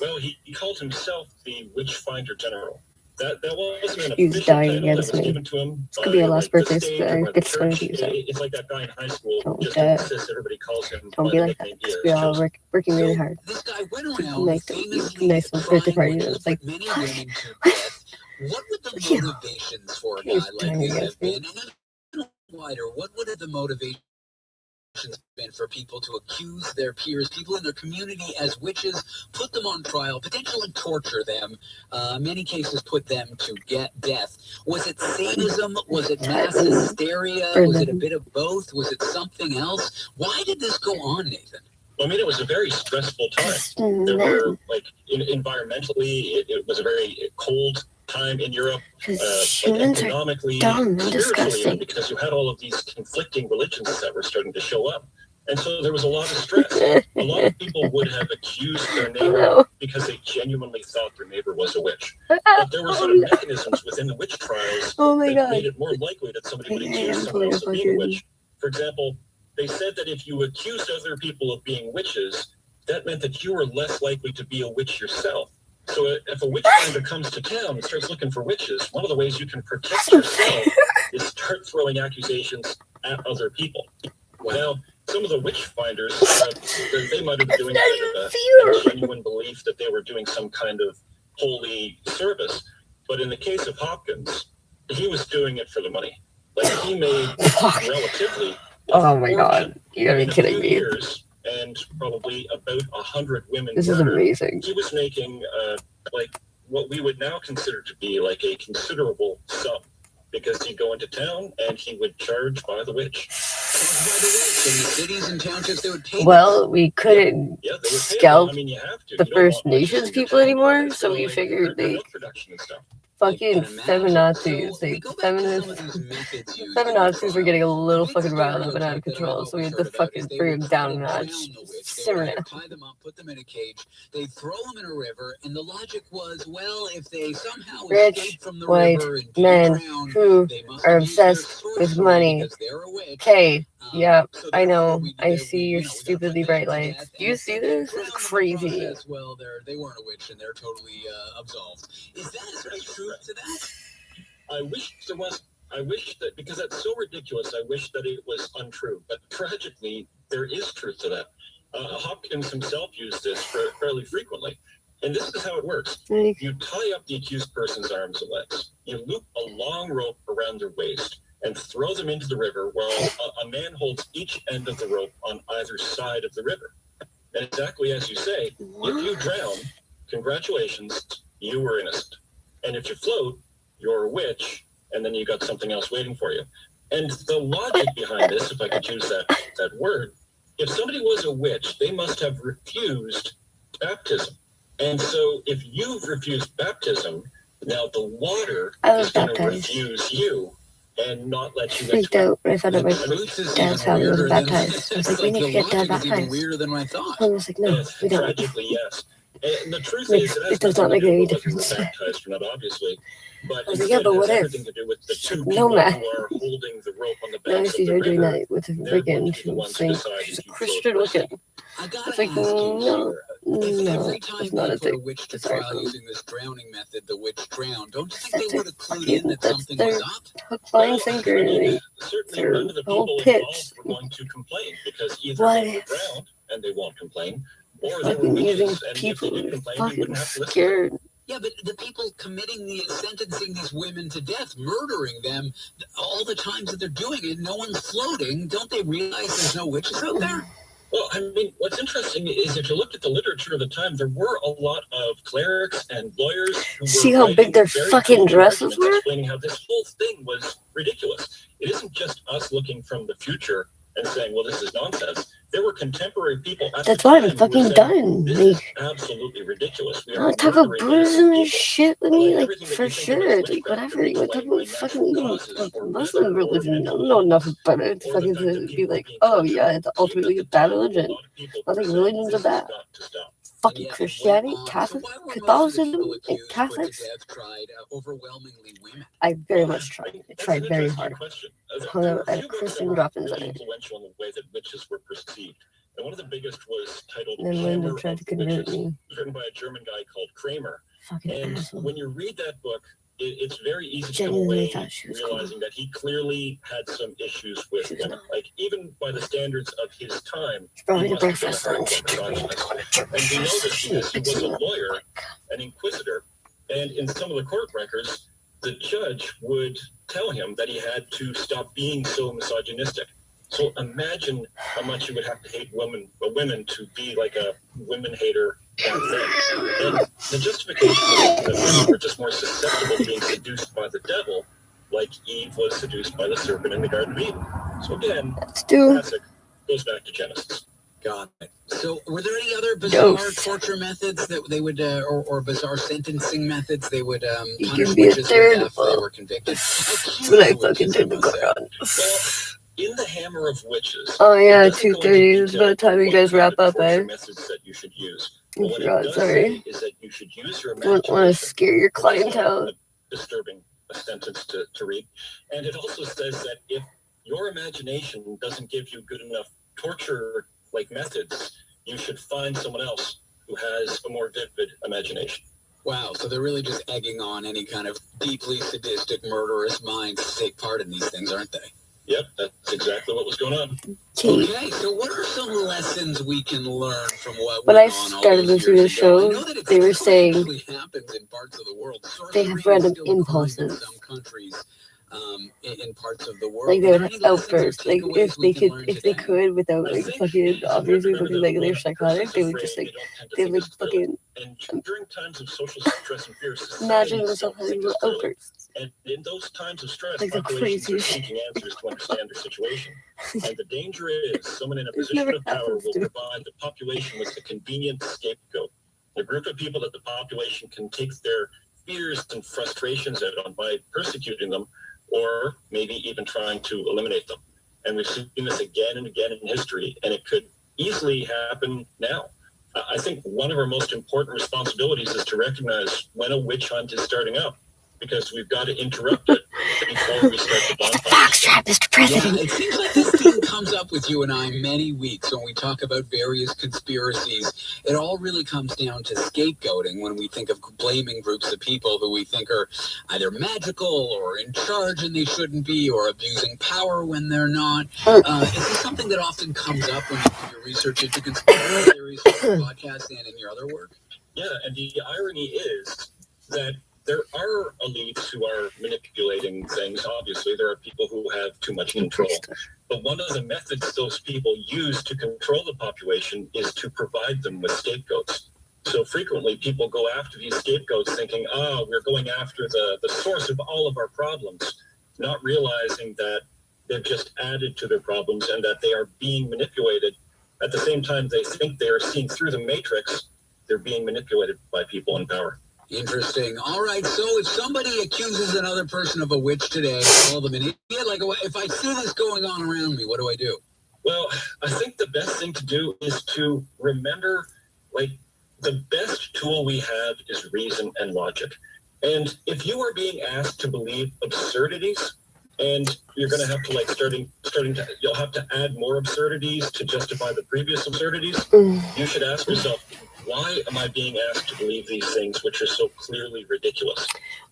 Well, he called himself the Witchfinder General. That wasn't an He's official dying title that against was me. given to him. This could be our last the birthday state or today. by the It's funny church. to you, so It's like that guy in high school don't just that. insists everybody calls him Don't by be the like that. nickname he Because has we're all chosen. working really So hard this guy went to around make a famously nice little birthday trying party. And witches, it's like, put many fuck. women to death. What would the Phew. motivations for a guy He's like dying this have against me. been? And then wider, what would have the motivations been for people to accuse their peers, people in their community as witches, put them on trial, potentially torture them, many cases put them to death? Was it sadism? Was it mass hysteria? Was it a bit of both? Was it something else? Why did this go on, Nathan? Well, I mean, it was a very stressful time. There were, like, environmentally, it was a very cold time in Europe, like humans are economically, dumb and spiritually, disgusting. because you had all of these conflicting religions that were starting to show up. And so there was a lot of stress. A lot of people would have accused their neighbor because they genuinely thought their neighbor was a witch. But there were sort of mechanisms within the witch trials that made it more likely that somebody would accuse someone else of being a witch. For example, they said that if you accused other people of being witches, that meant that you were less likely to be a witch yourself. So if a witch finder comes to town and starts looking for witches, one of the ways you can protect yourself is start throwing accusations at other people. Now, some of the witch finders, they might have been doing it out of a genuine belief that they were doing some kind of holy service. But in the case of Hopkins, he was doing it for the money. Like, he made relatively... Oh my god, you gotta be kidding me. Years, and probably about 100 women This is murdered. amazing. He was making like what we would now consider to be like a considerable sum, because he'd go into town and he would charge by the witch. Cities and townships, they would pay Well, we couldn't Yeah, they would pay scalp them. I mean, you have to. the You don't First want witches Nations in your people town. anymore, so we Like, figured their they milk production and stuff. fucking feminazis, feminazis were getting a little fucking riled up and out of control, so we had to fucking bring them down a notch. Simmer down. Tie them up, put them in a cage, they throw them in a river, and the logic was, well, if they somehow Rich, escape from the white river and men drown, who they must are use their obsessed with sorcery money. because they're a witch. Okay, yeah, So I know. therefore, I see your stupidly bright lights. Do you see this? It's crazy. Well, they weren't a witch and they're totally absolved. Is there truth to that? I wish there was. I wish that, because that's so ridiculous, I wish that it was untrue. But tragically, there is truth to that. Hopkins himself used this fairly frequently. And this is how it works. You tie up the accused person's arms and legs. You loop a long rope around their waist and throw them into the river while a man holds each end of the rope on either side of the river. And exactly as you say, if you drown, congratulations, you were innocent. And if you float, you're a witch, and then you got something else waiting for you. And the logic behind this, if I could use that word, if somebody was a witch, they must have refused baptism. And so if you've refused baptism, now the water is going to refuse you and not let you freaked out when I found out my dad's family was baptized. I was like, we need to get dad baptized. Than I thought. I was like, no, we don't. Tragically, yes. And the truth Makes, is, it does not make any whether you were difference. baptized or not, obviously. But I was like, yeah, but what if? everything to do with the two No, people man. who are holding the rope on the Now I banks see of the her doing river. that with a They're going freaking, to be the ones she's to like, decide she's if you Christian float or looking. It's like, no, it's not a thing. Witch to Sorry. trial using this drowning method, the witch drowned. Don't you think That's they would have clued in that that's something their was up? hook, line, sinker, certainly their none of the whole people pitch. involved were going to complain, because either What they were if drowned and they won't complain, or they were fucking using witches, and if people they who did are complain, you fucking wouldn't have to listen. scared? Yeah, but the people sentencing these women to death, murdering them, all the times that they're doing it, no one's floating. Don't they realize there's no witches out there? Well, I mean, what's interesting is if you looked at the literature of the time, there were a lot of clerics and lawyers who See were how big writing their very fucking cogent dresses arguments were? explaining how this whole thing was ridiculous. It isn't just us looking from the future and saying, well, this is nonsense. There were contemporary people at That's the why time I'm fucking who were saying, done. this Like, is absolutely ridiculous. We you are want to talk about murdering Buddhism innocent and people. shit with me? Like, Everything that for you think of sure. as Like, witchcraft whatever. You want to talk explained by about fucking natural even causes or Muslim weather or religion? I mental don't know enough illness, about it to or the fucking fact that to be people like, being oh tortured. yeah, it's Even ultimately at a the bad time, a religion. lot of people I were think saying, religions this are has bad. got to stop. Fucking Yeah, Christianity, so Catholic, why were most of the Catholicism, people and accused put to Catholics. death tried overwhelmingly women? I very much tried. I That's tried an very interesting hard. question. Hung There out were a at few books that Christian were drop-ins really on it. influential in the way that witches were perceived. And one of the biggest was titled And then Linda Hammer tried of to the convert Witches. me. It was written by a German guy called Kramer. Fucking And asshole. when you read that book, it's very easy to come Genuinely away thought she was cool. realizing that he clearly had some issues with women. Like, even by the standards of his time, Probably he the must have been a breakfast hardcore lunch. misogynist. And we know this because he was a lawyer, an inquisitor, and in some of the court records, the judge would tell him that he had to stop being so misogynistic. So imagine how much you would have to hate women to be like a women hater back then. And the justification is that women were just more susceptible to being seduced by the devil, like Eve was seduced by the serpent in the Garden of Eden. So again, classic, goes back to Genesis. Got it. So, were there any other bizarre torture methods that they would, or bizarre sentencing methods they would You punish can be a witches with third after they were convicted? when I fucking turned the car on. Well, in the Hammer of Witches. Oh yeah, it doesn't go 2:30 into is detail about time you what guys kind wrap of up, torture eh? methods that you should use. I But what it forgot, does sorry. say is that you should use your Don't want to imagination. scare your Which is clientele. a disturbing sentence to read. And it also says that if your imagination doesn't give you good enough torture like methods, you should find someone else who has a more vivid imagination. Wow, so they're really just egging on any kind of deeply sadistic, murderous minds to take part in these things, aren't they? Yep, that's exactly what was going on. Okay, so what are some lessons we can learn from what When went I on all started those listening to the years ago? I show, know that it they were still saying actually happens in parts of the world. they Sorcery have is random still a crime in impulses. some countries, in parts of the world. Like they Are would there have any lessons or outbursts. Like takeaways if we they can could, learn if they today? could, without I like think fucking it's important to obviously remember looking that like when they're a psychotic, person's they would afraid, just like they don't tend to they think would as clearly. fucking And during times of social stress and fear, imagine societies themselves don't think having as clearly. outbursts. And in those times of stress, Like the populations crazy are shit. seeking answers to understand their situation. And the danger is someone in a This position never of power happens will to me. provide the population with a convenient scapegoat. A group of people that the population can take their fears and frustrations out on by persecuting them, or maybe even trying to eliminate them. And we've seen this again and again in history, and it could easily happen now. I think one of our most important responsibilities is to recognize when a witch hunt is starting up, because we've got to interrupt it before we start the bonfire. Foxtrot, Mr. President. Yeah, it seems like this theme comes up with you and I many weeks when we talk about various conspiracies. It all really comes down to scapegoating when we think of blaming groups of people who we think are either magical or in charge and they shouldn't be, or abusing power when they're not. Is this something that often comes up when you do your research into conspiracy theories for your podcast and in your other work? Yeah, and the irony is that there are elites who are manipulating things. Obviously, there are people who have too much control. But one of the methods those people use to control the population is to provide them with scapegoats. So frequently, people go after these scapegoats thinking, we're going after the source of all of our problems, not realizing that they've just added to their problems and that they are being manipulated. At the same time, they think they are seeing through the matrix. They're being manipulated by people in power. Interesting. All right, so if somebody accuses another person of a witch today, call them an idiot. Like, if I see this going on around me, what do I do? Well, I think the best thing to do is to remember, like, the best tool we have is reason and logic. And if you are being asked to believe absurdities, and you're going to have to, like, you'll have to add more absurdities to justify the previous absurdities, you should ask yourself, why am I being asked to believe these things which are so clearly ridiculous?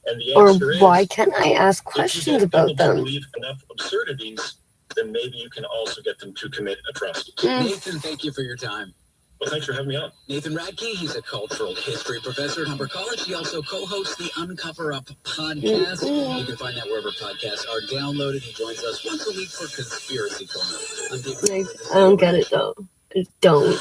And the answer is, why can't I ask questions about if you get people them? to believe enough absurdities, then maybe you can also get them to commit atrocities. Nathan, thank you for your time. Well, thanks for having me on. Nathan Radke, he's a cultural history professor at Humber College. He also co-hosts the Uncover Up podcast. You can find that wherever podcasts are downloaded. He joins us once a week for Conspiracy Corner. I don't get it though. I don't.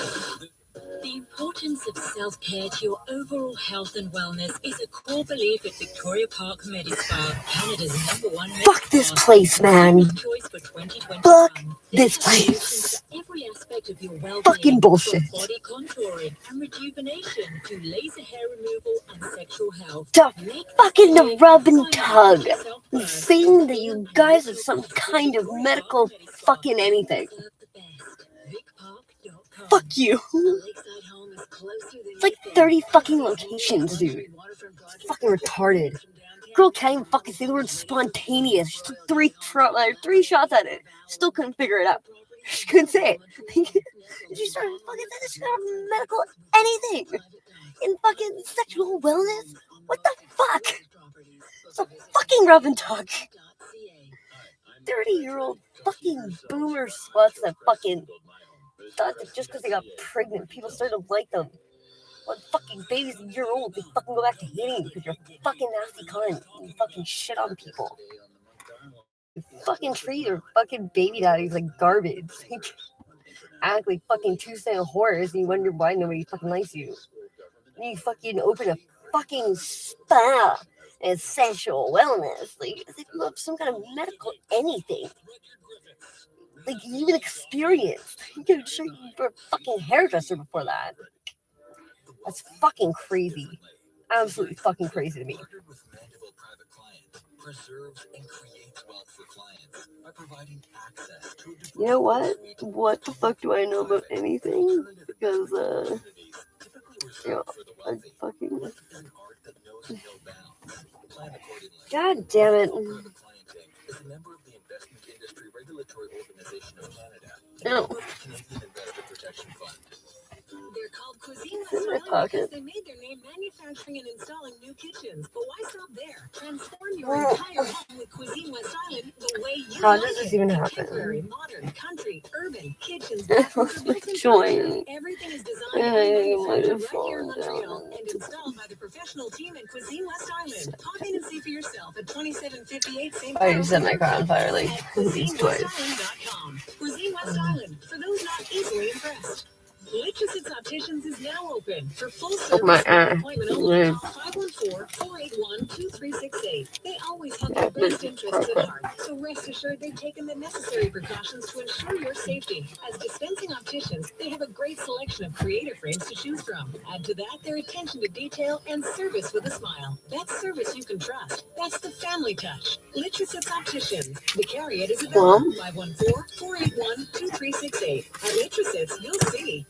The importance of self-care to your overall health and wellness is a core belief at Victoria Park Medispa, Canada's #1 Fuck this place, man. choice for 2021. Fuck this place. Every aspect of your well-being, Fucking bullshit. from body contouring and rejuvenation to laser hair removal and sexual health. The Make fucking this rub and time tug. for yourself Saying that you guys are some kind of medical fucking anything. Fuck you. It's like 30 fucking locations, dude. Fucking retarded. Girl can't even fucking say the word spontaneous. She took three shots at it. Still couldn't figure it out. She couldn't say it. She started fucking saying this kind of medical anything. In fucking sexual wellness? What the fuck? It's a fucking rub and tug. 30-year-old fucking boomer sluts that fucking thought that just because they got pregnant, people started to like them. When fucking baby's a year old, they fucking go back to hating you because you're a fucking nasty cunt. You fucking shit on people. You fucking treat your fucking baby daddies like garbage. Act like fucking two-cent whores and you wonder why nobody fucking likes you. And you fucking open a fucking spa and sexual wellness. Like, as if you have some kind of medical anything. Like, even experienced. You could have sure you were a fucking hairdresser before that. That's fucking crazy. Absolutely fucking crazy to me. You know what? What the fuck do I know about anything? Because, I fucking... God damn it. No. They're called Cuisine In my West pocket. because they made their name manufacturing and installing new kitchens. But why stop there? Transform your entire home with Cuisine West Island the way you How like does this it. even happen? Contemporary, modern, country, urban, kitchens, Let's bathrooms, and built-in join. furniture. Everything is designed Yeah, and you might manufactured have right here in fallen Montreal down. and installed by the professional team at Cuisine West Island. Pop in and see for yourself at 2758 St. I Paul. just set my car on fire like At these twice. CuisineWestIsland.com. Cuisine West Island, for those not easily impressed. Litchfields Opticians is now open for full Oh, my service appointment only. Call 514-481-2368. They always have your best interests at heart, so rest assured they've taken the necessary precautions to ensure your safety. As dispensing opticians, they have a great selection of creative frames to choose from. Add to that their attention to detail and service with a smile. That's service you can trust. That's the family touch. Litchfields Opticians. The carry at Isabella. 514-481-2368. At Litchfields, you'll see.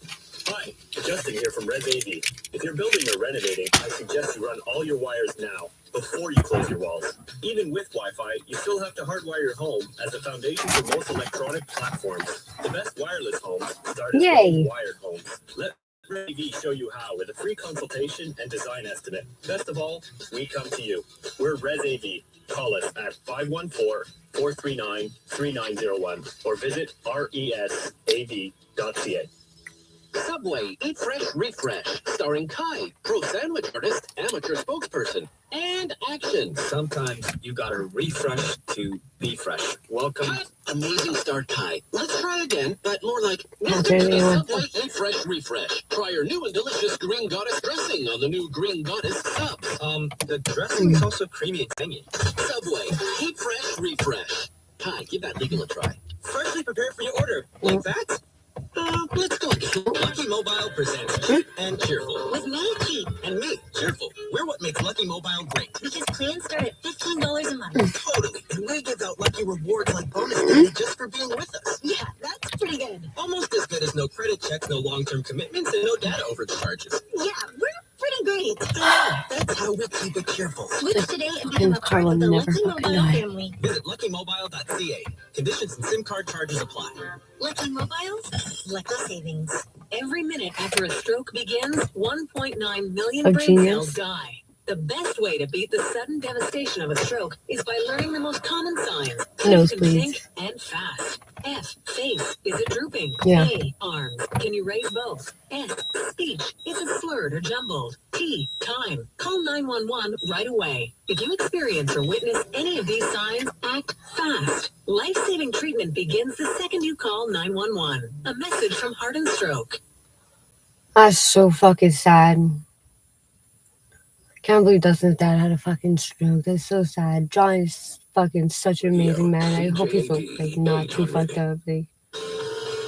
Hi, Justin here from Res AV. If you're building or renovating, I suggest you run all your wires now, before you close your walls. Even with Wi-Fi, you still have to hardwire your home as a foundation for most electronic platforms. The best wireless homes start as Yay. wired homes. Let Res AV show you how with a free consultation and design estimate. Best of all, we come to you. We're Res AV. Call us at 514-439-3901 or visit resav.ca. Subway, Eat Fresh, Refresh, starring Kai, pro sandwich artist, amateur spokesperson, and action. Sometimes you gotta refresh to be fresh. Welcome. Cut. Amazing start, Kai. Let's try again, but more like Okay, yeah. Subway, Eat Fresh, Refresh. Try your new and delicious Green Goddess dressing on the new Green Goddess subs. The dressing is also creamy and tangy. Subway, Eat Fresh, Refresh. Kai, give that legal a try. Freshly prepared for your order. Like that? Let's go again. Lucky Mobile presents Cheap and Cheerful. With me, cheap. And me, Cheerful. We're what makes Lucky Mobile great. Because plans start at $15 a month. Totally. And we give out lucky rewards like bonus money just for being with us. Yeah, that's pretty good. Almost as good as no credit checks, no long-term commitments, and no data overcharges. Yeah, we're pretty great. That's how we keep it cheerful. Switch today and become a part of the Lucky Mobile family. Visit luckymobile.ca. Conditions and SIM card charges apply. Lucky Mobiles, lucky savings. Every minute after a stroke begins, 1.9 million Oh, brain genius. cells die. The best way to beat the sudden devastation of a stroke is by learning the most common signs. Nose, You can please. think and fast. F, face. Is it drooping? Yeah. A, arms. Can you raise both? S, speech. Is it slurred or jumbled? T, time. Call 911 right away. If you experience or witness any of these signs, act fast. Life-saving treatment begins the second you call 911. A message from Heart and Stroke. That's so fucking sad. Can't believe Dustin's dad had a fucking stroke. That's so sad. John is fucking such an amazing man. I hope he's like not too fucked up. Like,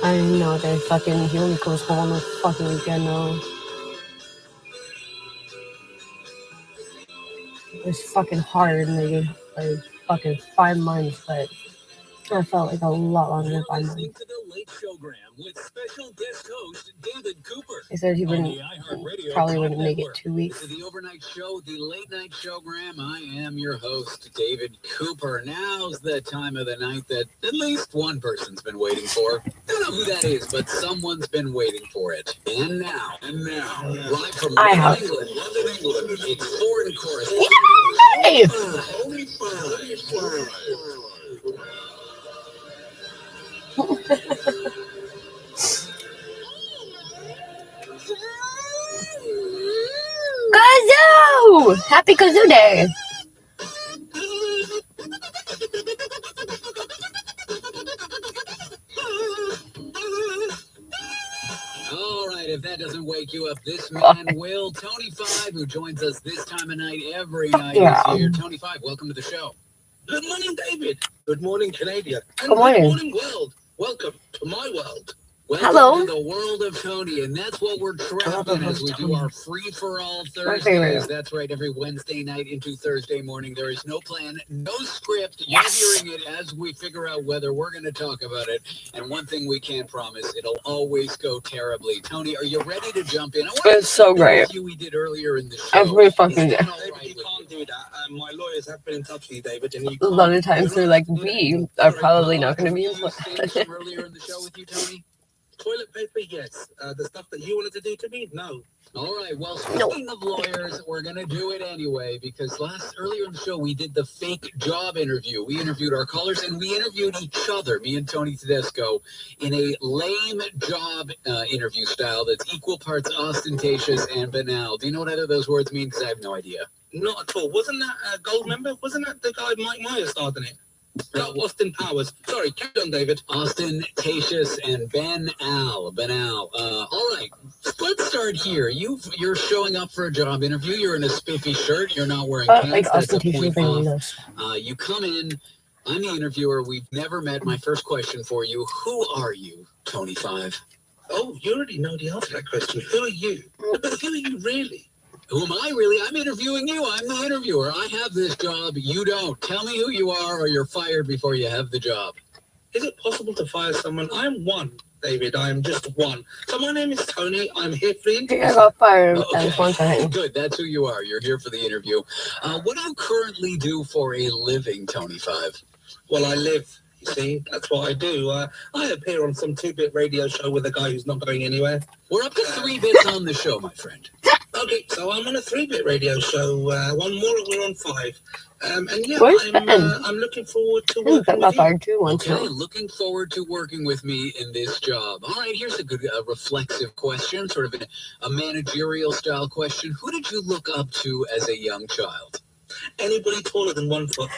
I didn't know that fucking he only goes home on a fucking weekend now. It's fucking hard and like fucking 5 months, but I felt like a lot longer by mine. Listening to the Late Showgram with special guest host David Cooper. They said he on wouldn't, the iHeartRadio probably Talk wouldn't make it Network. 2 weeks. To the overnight show, the late night showgram. I am your host, David Cooper. Now's the time of the night that at least one person's been waiting for. I don't know who that is, but someone's been waiting for it. And now, live from London, England, it's foreign correspondent. Hey! Kazoo! Happy Kazoo Day! All right, if that doesn't wake you up, this man will. Tony Five, who joins us this time of night every night is here. Tony Five, welcome to the show. Good morning, David. Good morning, Canada. And Good morning. Good morning, world. Welcome to my world. Welcome Hello. to the world of Tony, and that's what we're trapped in as we do our free-for-all favorite. Thursdays. That's right, every Wednesday night into Thursday morning. There is no plan, no script. You're hearing it as we figure out whether we're going to talk about it. And one thing we can promise, it'll always go terribly. Tony, are you ready to jump in? It's so great. We did earlier in the show. Every fucking day. David, you can't do that. My lawyers have been in touch with you, David, and you A lot of times they're like, we are probably not going to be From in earlier in the show with you, Tony? toilet paper, yes. The stuff that you wanted to do to me, no. All right. Well, speaking of lawyers, we're going to do it anyway because earlier in the show, we did the fake job interview. We interviewed our callers and we interviewed each other, me and Tony Tedesco, in a lame job interview style that's equal parts ostentatious and banal. Do you know what either of those words mean? Because I have no idea. Not at all. Wasn't that a gold member? Wasn't that the guy Mike Myers starred in it? No, Austin Powers. Sorry, carry on, David. Ostentatious and banal. All right, let's start here. You're showing up for a job interview. You're in a spiffy shirt. You're not wearing pants. like That's a ostentatious point and off. You come in. I'm the interviewer. We've never met. My first question for you: who are you, Tony Five? Oh, you already know the answer to that question. Who are you? But who are you really? Who am I really? I'm interviewing you. I'm the interviewer. I have this job. You don't. Tell me who you are or you're fired before you have the job. Is it possible to fire someone? I am one, David. I am just one. So my name is Tony. I'm here for the interview. I got fired Okay. one time. Good. That's who you are. You're here for the interview. What do you currently do for a living, Tony Five? Well, I live. You see, that's what I do. I appear on some 2-bit radio show with a guy who's not going anywhere. We're up to 3 bits on the show, my friend. Okay, so I'm on a 3-bit radio show. One more, and we're on 5. And yeah, Where's Ben? I'm looking forward to working Ben got with you. fired too once. Okay, looking forward to working with me in this job. All right, here's a good reflexive question, sort of a managerial style question. Who did you look up to as a young child? Anybody taller than 1 foot.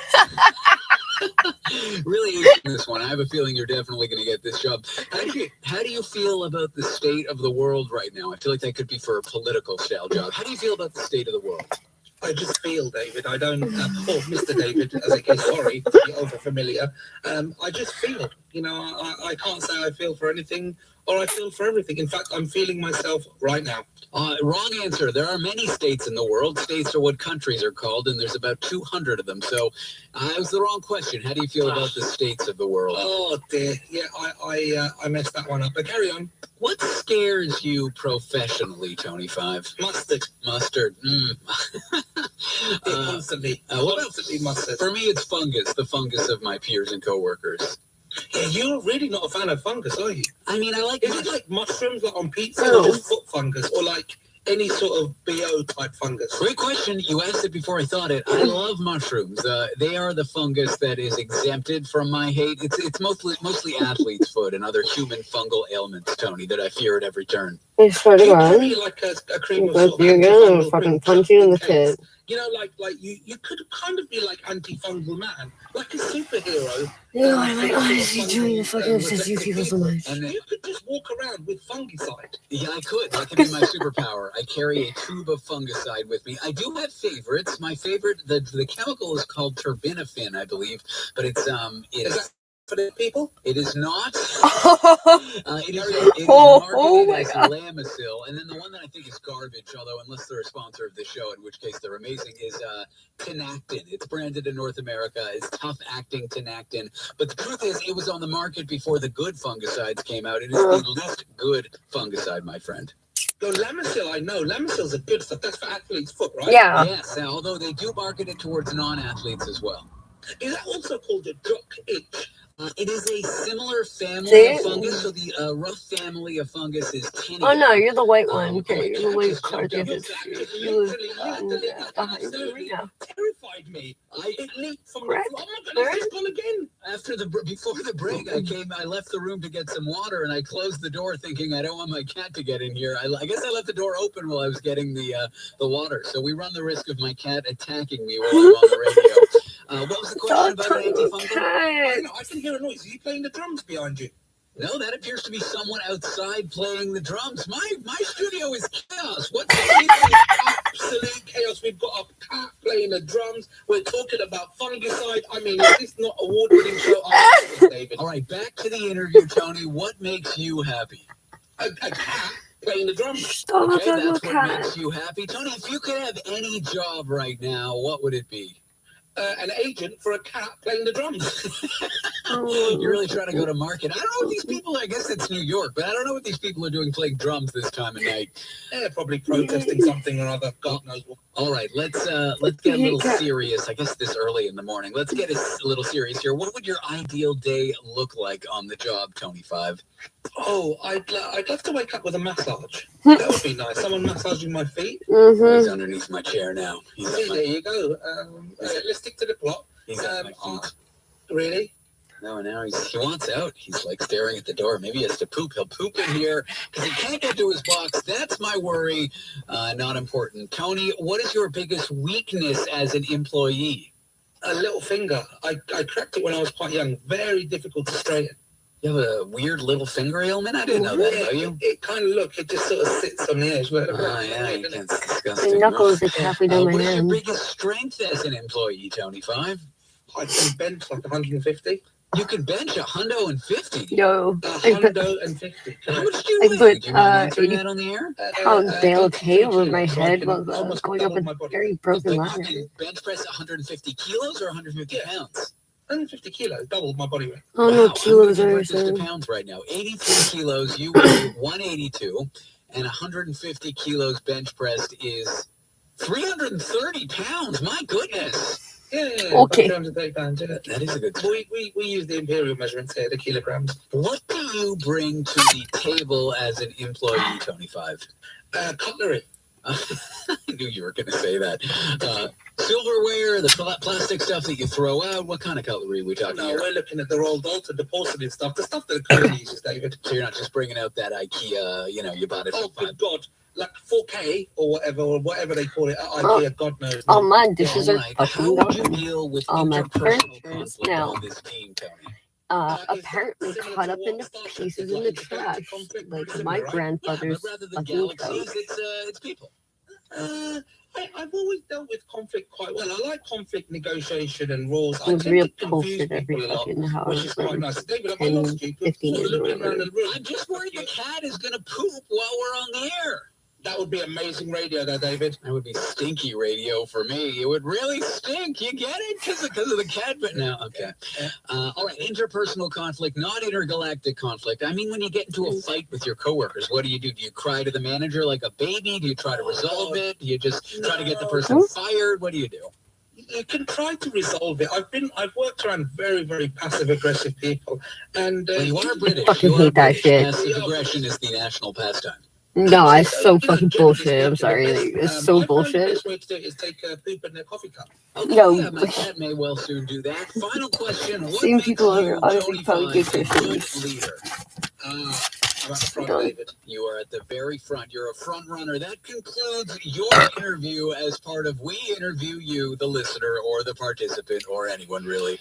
Really is this one. I have a feeling you're definitely going to get this job. How do you feel about the state of the world right now? I feel like that could be for a political style job. How do you feel about the state of the world? I just feel, David. I don't, Mr. David, as I case, sorry, to be over familiar. I just feel, I can't say I feel for anything or I feel for everything. In fact, I'm feeling myself right now. Wrong answer. There are many states in the world. States are what countries are called, and there's about 200 of them. So that was the wrong question. How do you feel about the states of the world? Oh, dear. Yeah, I messed that one up. But carry on. What scares you professionally, Tony Five? Mustard. Mustard. Constantly. Constantly mustard. For me, it's fungus. The fungus of my peers and coworkers. Yeah, you're really not a fan of fungus, are you? I mean, I like... Is it like mushrooms, like on pizza, or just foot fungus, or like any sort of BO type fungus? Great question. You asked it before I thought it. I love mushrooms. They are the fungus that is exempted from my hate. It's mostly athlete's foot and other human fungal ailments, Tony, that I fear at every turn. I swear to God. Like a cream of But sort you're of gonna antifungal fucking cream punch you in the case. tit. Like you could kind of be like antifungal man, like a superhero. I like honestly doing the fucking obsess you people so much. And then, You could just walk around with fungicide. yeah, I could. That could be my superpower. I carry a tube of fungicide with me. I do have favorites. My favorite, the chemical is called terbinafine, I believe, but it's Is that for the people? It is not. It is Oh marketed my as God. Lamisil, and then the one that I think is garbage, although unless they're a sponsor of the show, in which case they're amazing, is Tinactin. It's branded in North America. It's tough-acting Tinactin. But the truth is, it was on the market before the good fungicides came out. It is the least good fungicide, my friend. No, Lamisil, I know. Lamisil's a good stuff. That's for athlete's foot, right? Yeah. Yes, although they do market it towards non-athletes as well. Is that also called a duck itch? It is a similar family See? of fungus. So the rough family of fungus is tinea. Oh no, you're the white one. Okay, Okay, you're the white just card. jumped You was behind you right now. Terrified me. It leaped from Correct. the... Oh my goodness, it's gone again. Before the break, I left the room to get some water, and I closed the door thinking I don't want my cat to get in here. I guess I left the door open while I was getting the water. So we run the risk of my cat attacking me while I'm on the radio. What was the question about an antifungal? I can hear a noise. Are you playing the drums behind you? No, that appears to be someone outside playing the drums. My studio is chaos. What's Absolute chaos. We've got a cat playing the drums. We're talking about fungicide. I mean, is this not award-winning show? David. All right, back to the interview, Tony. What makes you happy? A cat playing the drums. Stop Okay, talking that's about what cat. makes you happy. Tony, if you could have any job right now, what would it be? An agent for a cat playing the drums. You're really trying to go to market. I don't know what these people, I guess it's New York, but I don't know what these people are doing playing drums this time of night. They're probably protesting something or other. God knows what. All right, let's get a little serious. I guess this early in the morning. Let's get a little serious here. What would your ideal day look like on the job, Tony Five? Oh, I'd love to wake up with a massage. That would be nice. Someone massaging my feet. He's underneath my chair now. There you go. Let's stick to the plot. He's at my feet. Really? No, now he wants out. He's like staring at the door. Maybe he has to poop. He'll poop in here because he can't get to his box. That's my worry. Not important. Tony, what is your biggest weakness as an employee? A little finger. I cracked it when I was quite young. Very difficult to straighten. You have a weird little finger ailment? I didn't know that about you. It kind of it just sort of sits on the edge. Oh, yeah, it's My disgusting. knuckles are halfway down my What is your hand. biggest strength as an employee, Tony Five? I can bench like 150. You can bench 150. Yo, I put 150. How much do you I weigh? put Do you mind answering 80 that on the air? pounds bale hay over my so I head can while almost going up double a my body very weight. broken But ladder. you can bench press 150 kilos or 150 pounds? 150 kilos, double my body weight. Oh no, Wow, kilos I'm gonna are convert this to so. pounds right now. 83 kilos, you weigh 182, and 150 kilos bench pressed is 330 pounds. My goodness. Yeah. Okay. 230 pounds, yeah. That is a good. We use the imperial measurements here, the kilograms. What do you bring to the table as an employee, Tony Five? Cutlery. I knew you were going to say that. Silverware, the plastic stuff that you throw out. What kind of cutlery are we talking No, here? we're looking at the Royal Dalton, the porcelain stuff, the stuff that the Queen uses, David. So you're not just bringing out that IKEA, you bought it for Oh, $5. good God. Like 4K or whatever they call it at IKEA, God knows. All my dishes All are right. How fucking would you gone. deal with All my interpersonal printers conflict now. on this team, Tony? Apparently cut up into pieces in the trash, like my grandfather's But rather than fucking galaxies, coat. it's people. I've always dealt with conflict quite well. I like conflict negotiation and rules. It was tend real to confuse bullshit every people a lot, fucking hour which is for quite nice. David, have I 10, lost you? 15 Sort of years or looking around whatever. the room. I'm just worried the cat is going to poop while we're on the air. That would be amazing radio there, David. That would be stinky radio for me. It would really stink. You get it? Because of the cat. But no, okay. All right. Interpersonal conflict, not intergalactic conflict. I mean, when you get into a fight with your coworkers, what do? Do you cry to the manager like a baby? Do you try to resolve it? Do you just try to get the person fired? What do you do? You can try to resolve it. I've worked around very, very passive aggressive people, and Well, you are British. fucking You are hate that British. shit. Passive aggression is the national pastime. No, it's so fucking bullshit. I'm sorry. It's so The bullshit. best way to do it is take a poop in a coffee cup. Okay, No. yeah, my cat may well soon do that. Final question. What Same makes people you, are honestly Tony probably Five, good a good Christians. leader? I'm at the front, Don't. David. You are at the very front. You're a front runner. That concludes your interview as part of We Interview You, the listener or the participant or anyone really.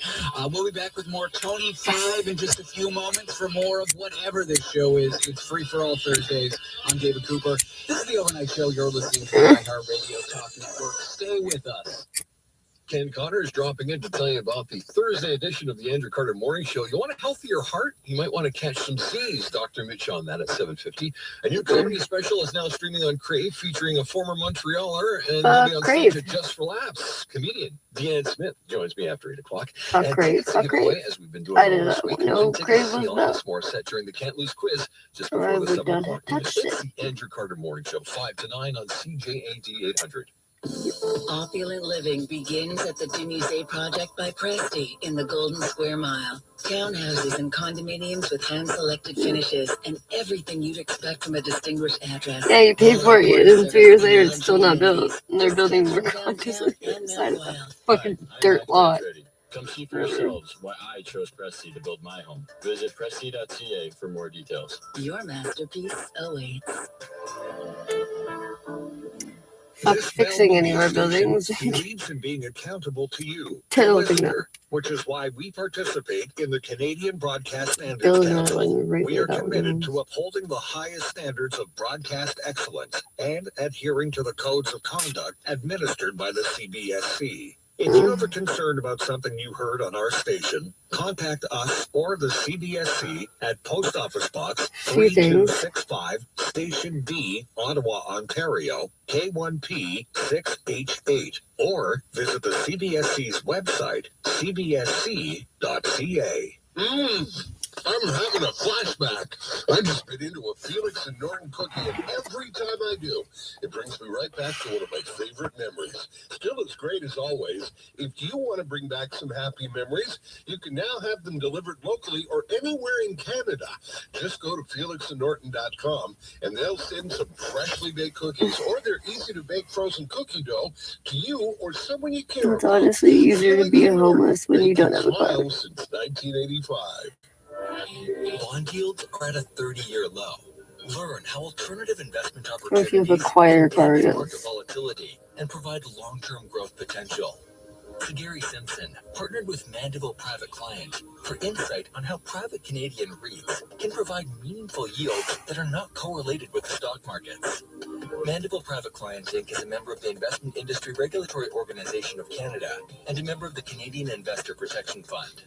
We'll be back with more Tony Five in just a few moments for more of whatever this show is. It's Free for All Thursdays. I'm David Cooper. This is the Overnight Show. You're listening to iHeartRadio Talk Network. Stay with us. Ken Connor is dropping in to tell you about the Thursday edition of the Andrew Carter Morning Show. You want a healthier heart? You might want to catch some C's. Dr. Mitch on that at 7:50. A new comedy special is now streaming on Crave, featuring a former Montrealer and movie on stage at Just for Laughs. Comedian Deanne Smith joins me after 8 o'clock. And Crave. tickets to give away, as we've been doing I did this not week. know Some Crave tickets to was Alanis Morissette during the Can't Lose quiz just before the 7 o'clock. It's the Andrew Carter Morning Show, 5 to 9 on CJAD 800. Opulent living begins at the Denise Project by Presti in the Golden Square Mile. Townhouses and condominiums with hand-selected finishes and everything you'd expect from a distinguished address. Yeah, you pay for it, and 2 years later it's still not built. And they're building more condos on the other side of a fucking dirt lot. Come see for yourselves why I chose Presti to build my home. Visit Presti.ca for more details. Your masterpiece awaits. Fuck fixing any more buildings. Believes in being accountable to you, Tell the them listener, which is why we participate in the Canadian Broadcast Standards Building Council. another one right We are there, that committed one. to upholding the highest standards of broadcast excellence and adhering to the codes of conduct administered by the CBSC. If you have a concern about something you heard on our station, contact us or the CBSC at Post Office Box 3265, Station D, Ottawa, Ontario, K1P 6H8, or visit the CBSC's website, cbsc.ca. I'm having a flashback. I just bit into a Felix and Norton cookie, and every time I do, it brings me right back to one of my favorite memories. Still as great as always, if you want to bring back some happy memories, you can now have them delivered locally or anywhere in Canada. Just go to felixandnorton.com, and they'll send some freshly baked cookies, or their easy-to-bake frozen cookie dough to you or someone you care It's about. honestly easier to be homeless when you don't have a car. Since 1985. Bond yields are at a 30-year low. Learn how alternative investment Or if you have opportunities a quieter car, manage yes. market volatility and provide long-term growth potential. Gary Simpson partnered with Mandeville Private Client for insight on how private Canadian REITs can provide meaningful yields that are not correlated with the stock markets. Mandeville Private Client Inc. is a member of the Investment Industry Regulatory Organization of Canada and a member of the Canadian Investor Protection Fund.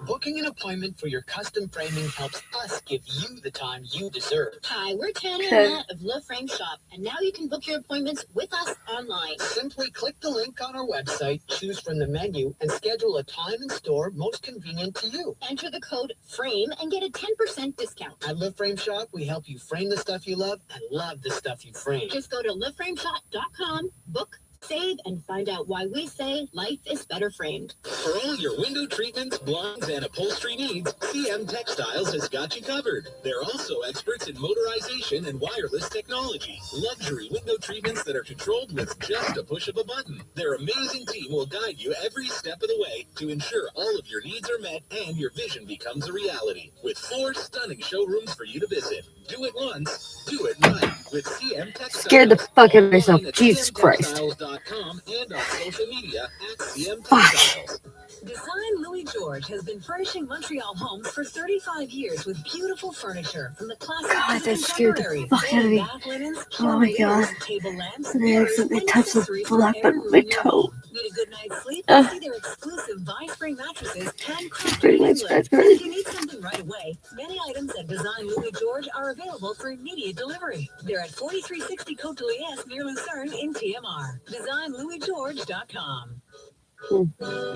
Booking an appointment for your custom framing helps us give you the time you deserve. Hi, we're Tana Okay. and Matt of Love Frame Shop, and now you can book your appointments with us online. Simply click the link on our website, choose from the menu, and schedule a time and store most convenient to you. Enter the code FRAME and get a 10% discount. At Love Frame Shop, we help you frame the stuff you love and love the stuff you frame. Just go to loveframeshop.com, book, save, and find out why we say life is better framed. For all your window treatments, blinds, and upholstery needs, CM Textiles has got you covered. They're also experts in motorization and wireless technology. Luxury window treatments that are controlled with just a push of a button. Their amazing team will guide you every step of the way to ensure all of your needs are met and your vision becomes a reality. With 4 stunning showrooms for you to visit. Do it once, do it right with CM Textiles. Scared the fuck out of myself. Jesus Christ. CMTextiles.com and on social media at CM Fuck. Textiles. Design Louis George has been furnishing Montreal homes for 35 years with beautiful furniture from the classic God, to that scared the contemporary. fuck out of me. Bath linens, Oh my god. table lamps, And I mirrors, accidentally and touched the accessories for black button every with my room in your toe. home. Need a good night's sleep? See their exclusive Vispring mattresses handcrafted Pretty in nice England. scratch If you need something right away, many items at Design Louis George are available for immediate delivery. They're at 4360 Côte de Liesse near Lucerne in TMR. DesignLouisGeorge.com.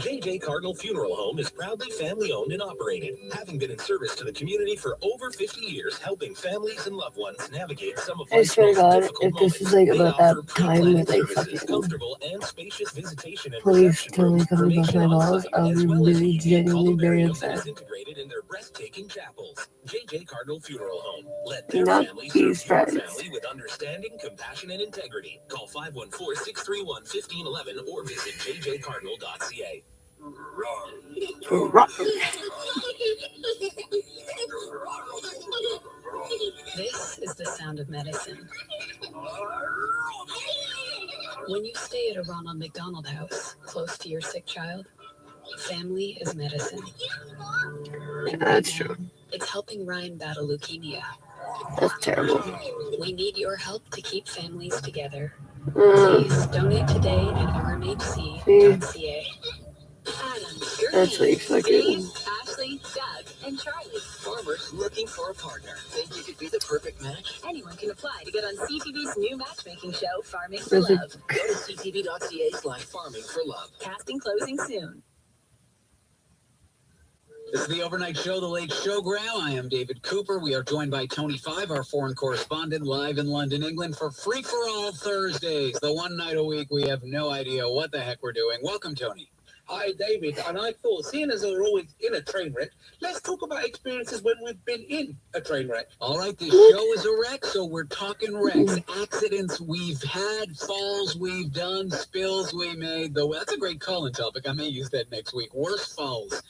JJ Cardinal Funeral Home is proudly family-owned and operated, having been in service to the community for over 50 years, helping families and loved ones navigate some of I life's swear to most God, difficult if this moments. is like They about offer that time pre-planned with like services, fucking comfortable and spacious visitation and police reception telling me rooms, something about cremation my on balls, site, I'll as be well as really heating and genuinely very columbarium that is upset. integrated in their breathtaking chapels. JJ Cardinal Funeral Home. Let their Not family serve these your friends. family with understanding, compassion, and integrity. Call 514-631-1511 or visit jjcardinal.ca. This is the sound of medicine. When you stay at a Ronald McDonald House, close to your sick child, family is medicine. And That's right now, true. it's helping Ryan battle leukemia. That's terrible. We need your help to keep families together. Please donate today at rmhc.ca. Adam, That's like fucking. Dave, Ashley, Doug, and Charlie. Farmers looking for a partner. Think you could be the perfect match? Anyone can apply to get on CTV's new matchmaking show, Farming for There's a- Love. Go to ctv.ca/farming for love. Casting closing soon. This is the overnight show, The Late Showgram. I am David Cooper. We are joined by Tony Five, our foreign correspondent, live in London, England, for Free For All Thursdays. The one night a week we have no idea what the heck we're doing. Welcome, Tony. Hi, David. And I thought, seeing as we're always in a train wreck, let's talk about experiences when we've been in a train wreck. All right, this show is a wreck, so we're talking wrecks, accidents we've had, falls we've done, spills we made. Though that's a great call-in topic. I may use that next week. Worst falls.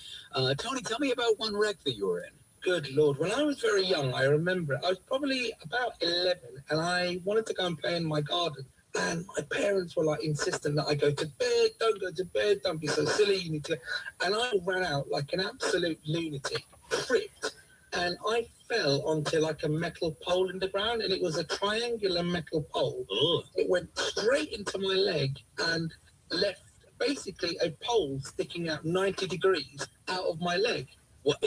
Tony, tell me about one wreck that you were in. Good Lord. When I was very young, I remember I was probably about 11 and I wanted to go and play in my garden. And my parents were like insistent that I go to bed, don't go to bed, don't be so silly, you need to. And I ran out like an absolute lunatic, tripped. And I fell onto like a metal pole in the ground, and it was a triangular metal pole. Ugh. It went straight into my leg and left basically a pole sticking out 90 degrees out of my leg. What,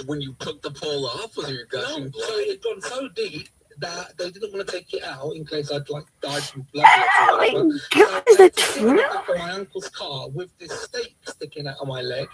when you took the pole off, was your gushing No, blood? so it had gone so deep that they didn't want to take it out in case I'd like died from blood loss or whatever. God, So I is had that to sit in true? the back of my uncle's car with this stake sticking out of my leg,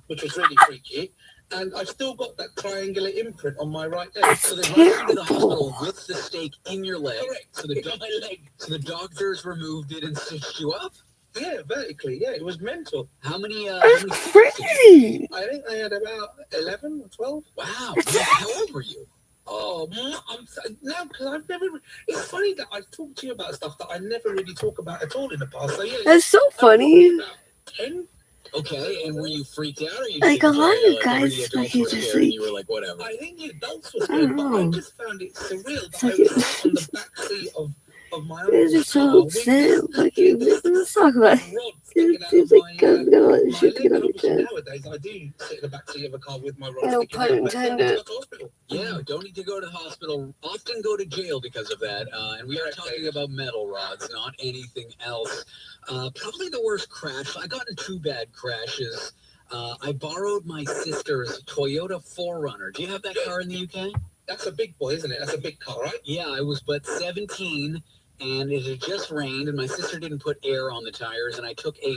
which was really freaky. And I've still got that triangular imprint on my right leg. That's So they rushed you to the terrible. hospital with the stake in your leg. Correct. So the, In my leg. so the doctors removed it and stitched you up? Yeah, vertically. Yeah, it was mental. How many? That's crazy. I think I had about 11 or 12. Wow. How old were you? Oh, no, because I've never. It's funny that I've talked to you about stuff that I never really talk about at all in the past. So yeah, That's so funny. about 10. Okay, and were you freaked out, or you Like, just a lot of like, guys, the adults like, were it's scared just and like- you were like, whatever? I think the adults were I scared, don't but I know. just found it surreal It's that I like was sat on the back seat of my Guys are uncle's car so with upset. this Like, let's talk about it. rod It sticking out seems of like guys are gonna let my shit leg. get And on your obviously chest. nowadays I do sit in the back seat of a car with my rod No sticking pun out. But don't need to intended. go to hospital. Yeah, don't need to go to the hospital. Often go to jail because of that. And we are talking about metal rods, not anything else. Probably the worst crash. I got in 2 bad crashes. I borrowed my sister's Toyota 4Runner. Do you have that car in the UK? That's a big boy, isn't it? That's a big car, right? Yeah, I was but 17, and it had just rained, and my sister didn't put air on the tires, and I took a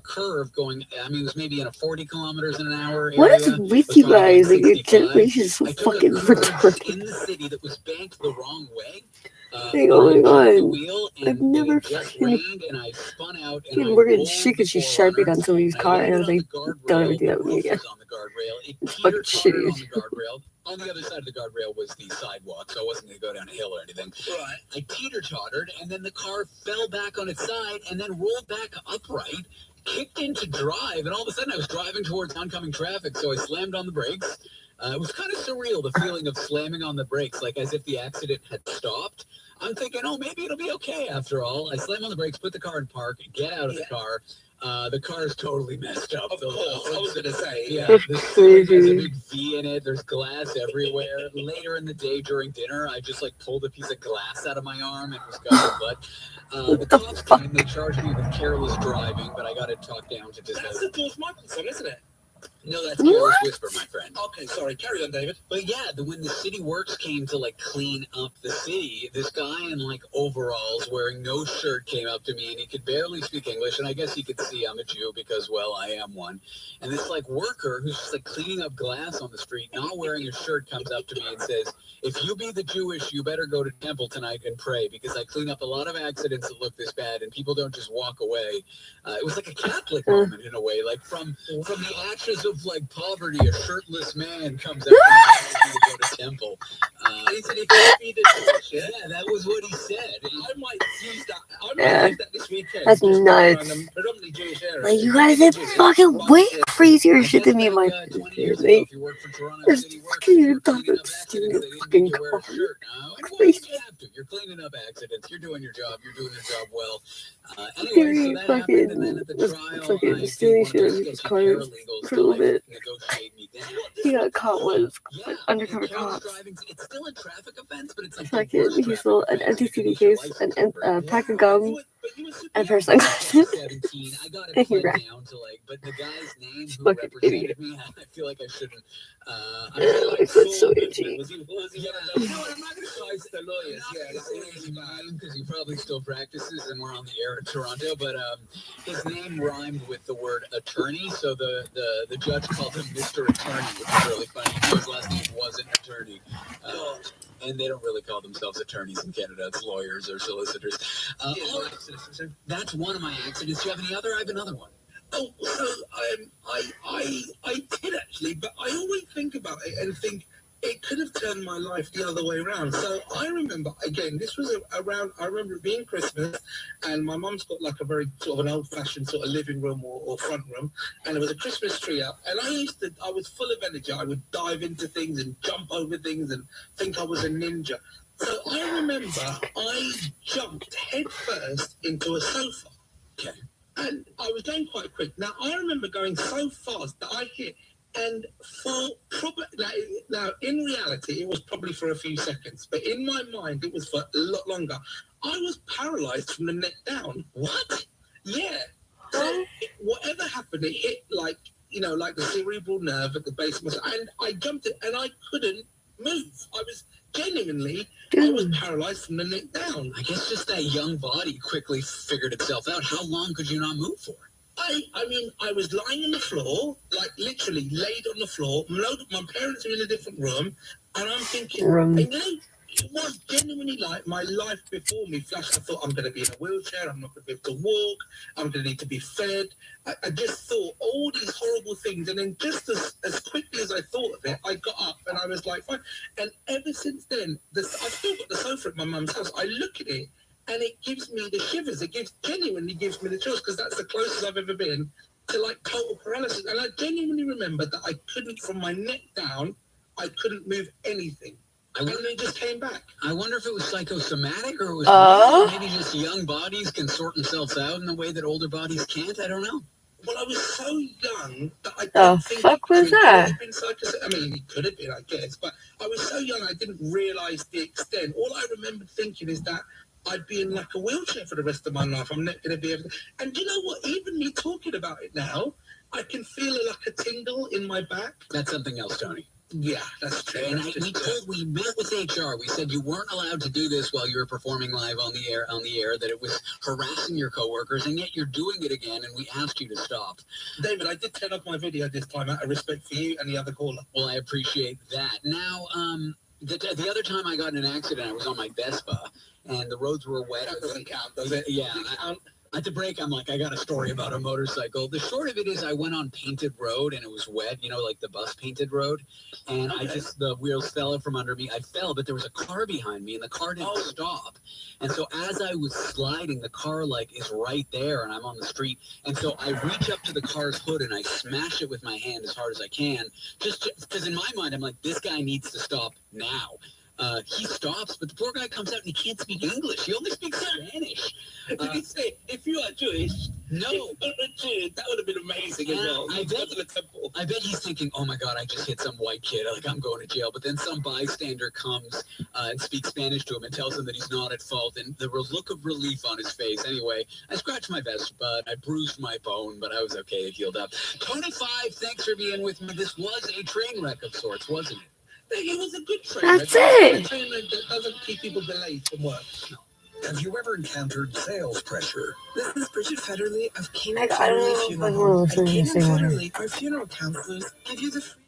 curve going, I mean, it was maybe in a 40 kilometers an hour area. What is with you guys? Like, your generation is so I took fucking a curve retarded. in the city that was banked the wrong way. Like, oh my I took the god. wheel, I've and never it just fucking rained, and I spun out, and I fucking working rolled shit because she the sharpied 4Runner, on somebody's and I car, and I landed was like, on the don't guardrail. ever do that with The me roof again. was on the guardrail. It It's fucking teeter-tottered shitty. on the guardrail. On the other side of the guardrail was the sidewalk, so I wasn't going to go down a hill or anything. Right. I teeter-tottered, and then the car fell back on its side and then rolled back upright, kicked into drive, and all of a sudden I was driving towards oncoming traffic, so I slammed on the brakes. It was kind of surreal, the feeling of slamming on the brakes, like as if the accident had stopped. I'm thinking, oh, maybe it'll be okay after all. I slam on the brakes, put the car in park, get out of the car. The car is totally messed up. Of course, I was going to say. Yeah, That's the ceiling has a crazy. big V in it. There's glass everywhere. Later in the day during dinner, I just like pulled a piece of glass out of my arm and was covered. But the cops came. They charged me with careless driving, but I got it talked down to just. That's the George Michael song, isn't it? No, that's Careless What? Whisper, my friend. Okay, sorry. Carry on, David. But yeah, when the city works came to like clean up the city, this guy in like overalls wearing no shirt came up to me, and he could barely speak English, and I guess he could see I'm a Jew because, well, I am one. And this like worker who's just like cleaning up glass on the street, not wearing a shirt, comes up to me and says, "If you be the Jewish, you better go to temple tonight and pray because I clean up a lot of accidents that look this bad, and people don't just walk away." It was like a Catholic moment in a way, like from the ashes of like poverty, a shirtless man comes up and tells me to go to temple. He said, "If you be the Jewish, Yeah, that was what he said. I might use that. I might Yeah. use that this weekend. That's just nuts. around a predominantly Jewish area. Like, you guys are fucking weird. crazier shit than me and my mate. There's fucking even thought about stealing a fucking car. Crazy. You're cleaning up accidents. You're doing your job. You're doing your job well. Very fucking fucking stealing shit out of his car for a little bit. He got caught with like undercover cops. It's still a traffic offense, but it's like Fucking, he stole an empty CD case, a pack of gum, and a pair of sunglasses. And he ran. But the guy's name who Fucking represented idiot. me, I feel like I shouldn't. My foot's so itchy. I'm not going to cite the lawyers. Because he probably still practices, and we're on the air in Toronto. But his name rhymed with the word attorney, so the judge called him Mr. Attorney, which is really funny. His last name wasn't Attorney. And they don't really call themselves attorneys in Canada. It's lawyers or solicitors. That's one of my accidents. Do you have any other? I have another one. Oh, so I did actually, but I always think about it and think it could have turned my life the other way around. So I remember, again, this was around, I remember it being Christmas, and my mum's got like a very sort of an old-fashioned sort of living room or front room, and there was a Christmas tree up, and I was full of energy. I would dive into things and jump over things and think I was a ninja. So I remember I jumped head first into a sofa. Okay. And I was going quite quick. Now, I remember going so fast that I hit, and for probably, now in reality, it was probably for a few seconds, but in my mind, it was for a lot longer. I was paralyzed from the neck down. What? Yeah. So whatever happened, it hit like the cerebral nerve at the base of my, and I jumped it, and I couldn't move. I was genuinely, I was paralyzed from the neck down. I guess just that young body quickly figured itself out. How long could you not move for? I mean, I was lying on the floor, like literally laid on the floor. My parents are in a different room, and I'm thinking, it was genuinely like my life before me flashed. I thought, I'm going to be in a wheelchair, I'm not going to be able to walk, I'm going to need to be fed. I just thought all these horrible things, and then just as quickly as I thought of it, I got up and I was like, fine. And ever since then, I've still got the sofa at my mum's house. I look at it, and it gives me the shivers. It genuinely gives me the chills, because that's the closest I've ever been to like total paralysis. And I genuinely remember that I couldn't, from my neck down, I couldn't move anything. And then it just came back. I wonder if it was psychosomatic, or it was maybe just young bodies can sort themselves out in a way that older bodies can't. I don't know. Well, I was so young that I The don't think fuck was that? It could have been, I guess, but I was so young I didn't realise the extent. All I remember thinking is that I'd be in like a wheelchair for the rest of my life. I'm not going to be able to. And you know what? Even me talking about it now, I can feel like a tingle in my back. That's something else, Tony. Yeah, that's true. And we met with HR. We said you weren't allowed to do this while you were performing live on the air, that it was harassing your coworkers, and yet you're doing it again, and we asked you to stop. David, I did turn off my video this time out of respect for you and the other caller. Well, I appreciate that. Now, the other time I got in an accident, I was on my Vespa, and the roads were wet. That doesn't count, does it? Yeah. At the break, I'm like, I got a story about a motorcycle. The short of it is I went on painted road, and it was wet, like the bus painted road. And the wheels fell out from under me. I fell, but there was a car behind me, and the car didn't stop. And so as I was sliding, the car is right there, and I'm on the street. And so I reach up to the car's hood, and I smash it with my hand as hard as I can, just because in my mind, I'm like, this guy needs to stop now. He stops, but the poor guy comes out and he can't speak English. He only speaks Spanish. Did he say, if you are Jewish? No. That would have been amazing as well. I bet he's thinking, oh my God, I just hit some white kid. I'm going to jail. But then some bystander comes and speaks Spanish to him and tells him that he's not at fault. And the look of relief on his face. Anyway, I scratched my vest, but I bruised my bone, but I was okay. It healed up. Tony 5, thanks for being with me. This was a train wreck of sorts, wasn't it? It was a good train. That's it. A train that doesn't keep people delayed from work. No. Have you ever encountered sales pressure? This is Bridget Federley of Kane I Federley don't Funeral know Home. if At I'm Kane gonna say one. Federley, our funeral counselors give you the free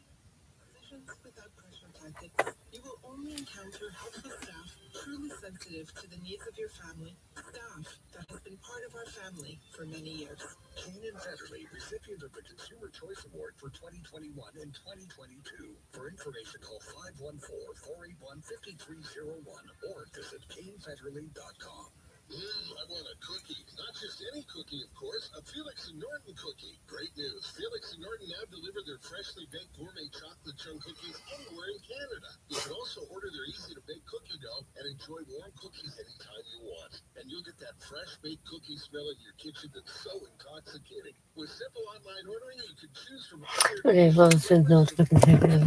positions without pressure tactics. You will only encounter helpful staff truly sensitive to the needs of your family, staff that has been part of our family for many years. Kane and Federley, recipient of the Consumer Choice Award for 2021 and 2022. For information, call 514-481-5301 or visit KaneFederley.com. I want a cookie. Not just any cookie, of course. A Felix and Norton cookie. Great news. Felix and Norton now deliver their freshly baked gourmet chocolate chunk cookies anywhere in Canada. You can also order their easy-to-bake cookie dough and enjoy warm cookies anytime you want. And you'll get that fresh baked cookie smell in your kitchen that's so intoxicating. With simple online ordering, you can choose from Okay, well, since no it's fucking taking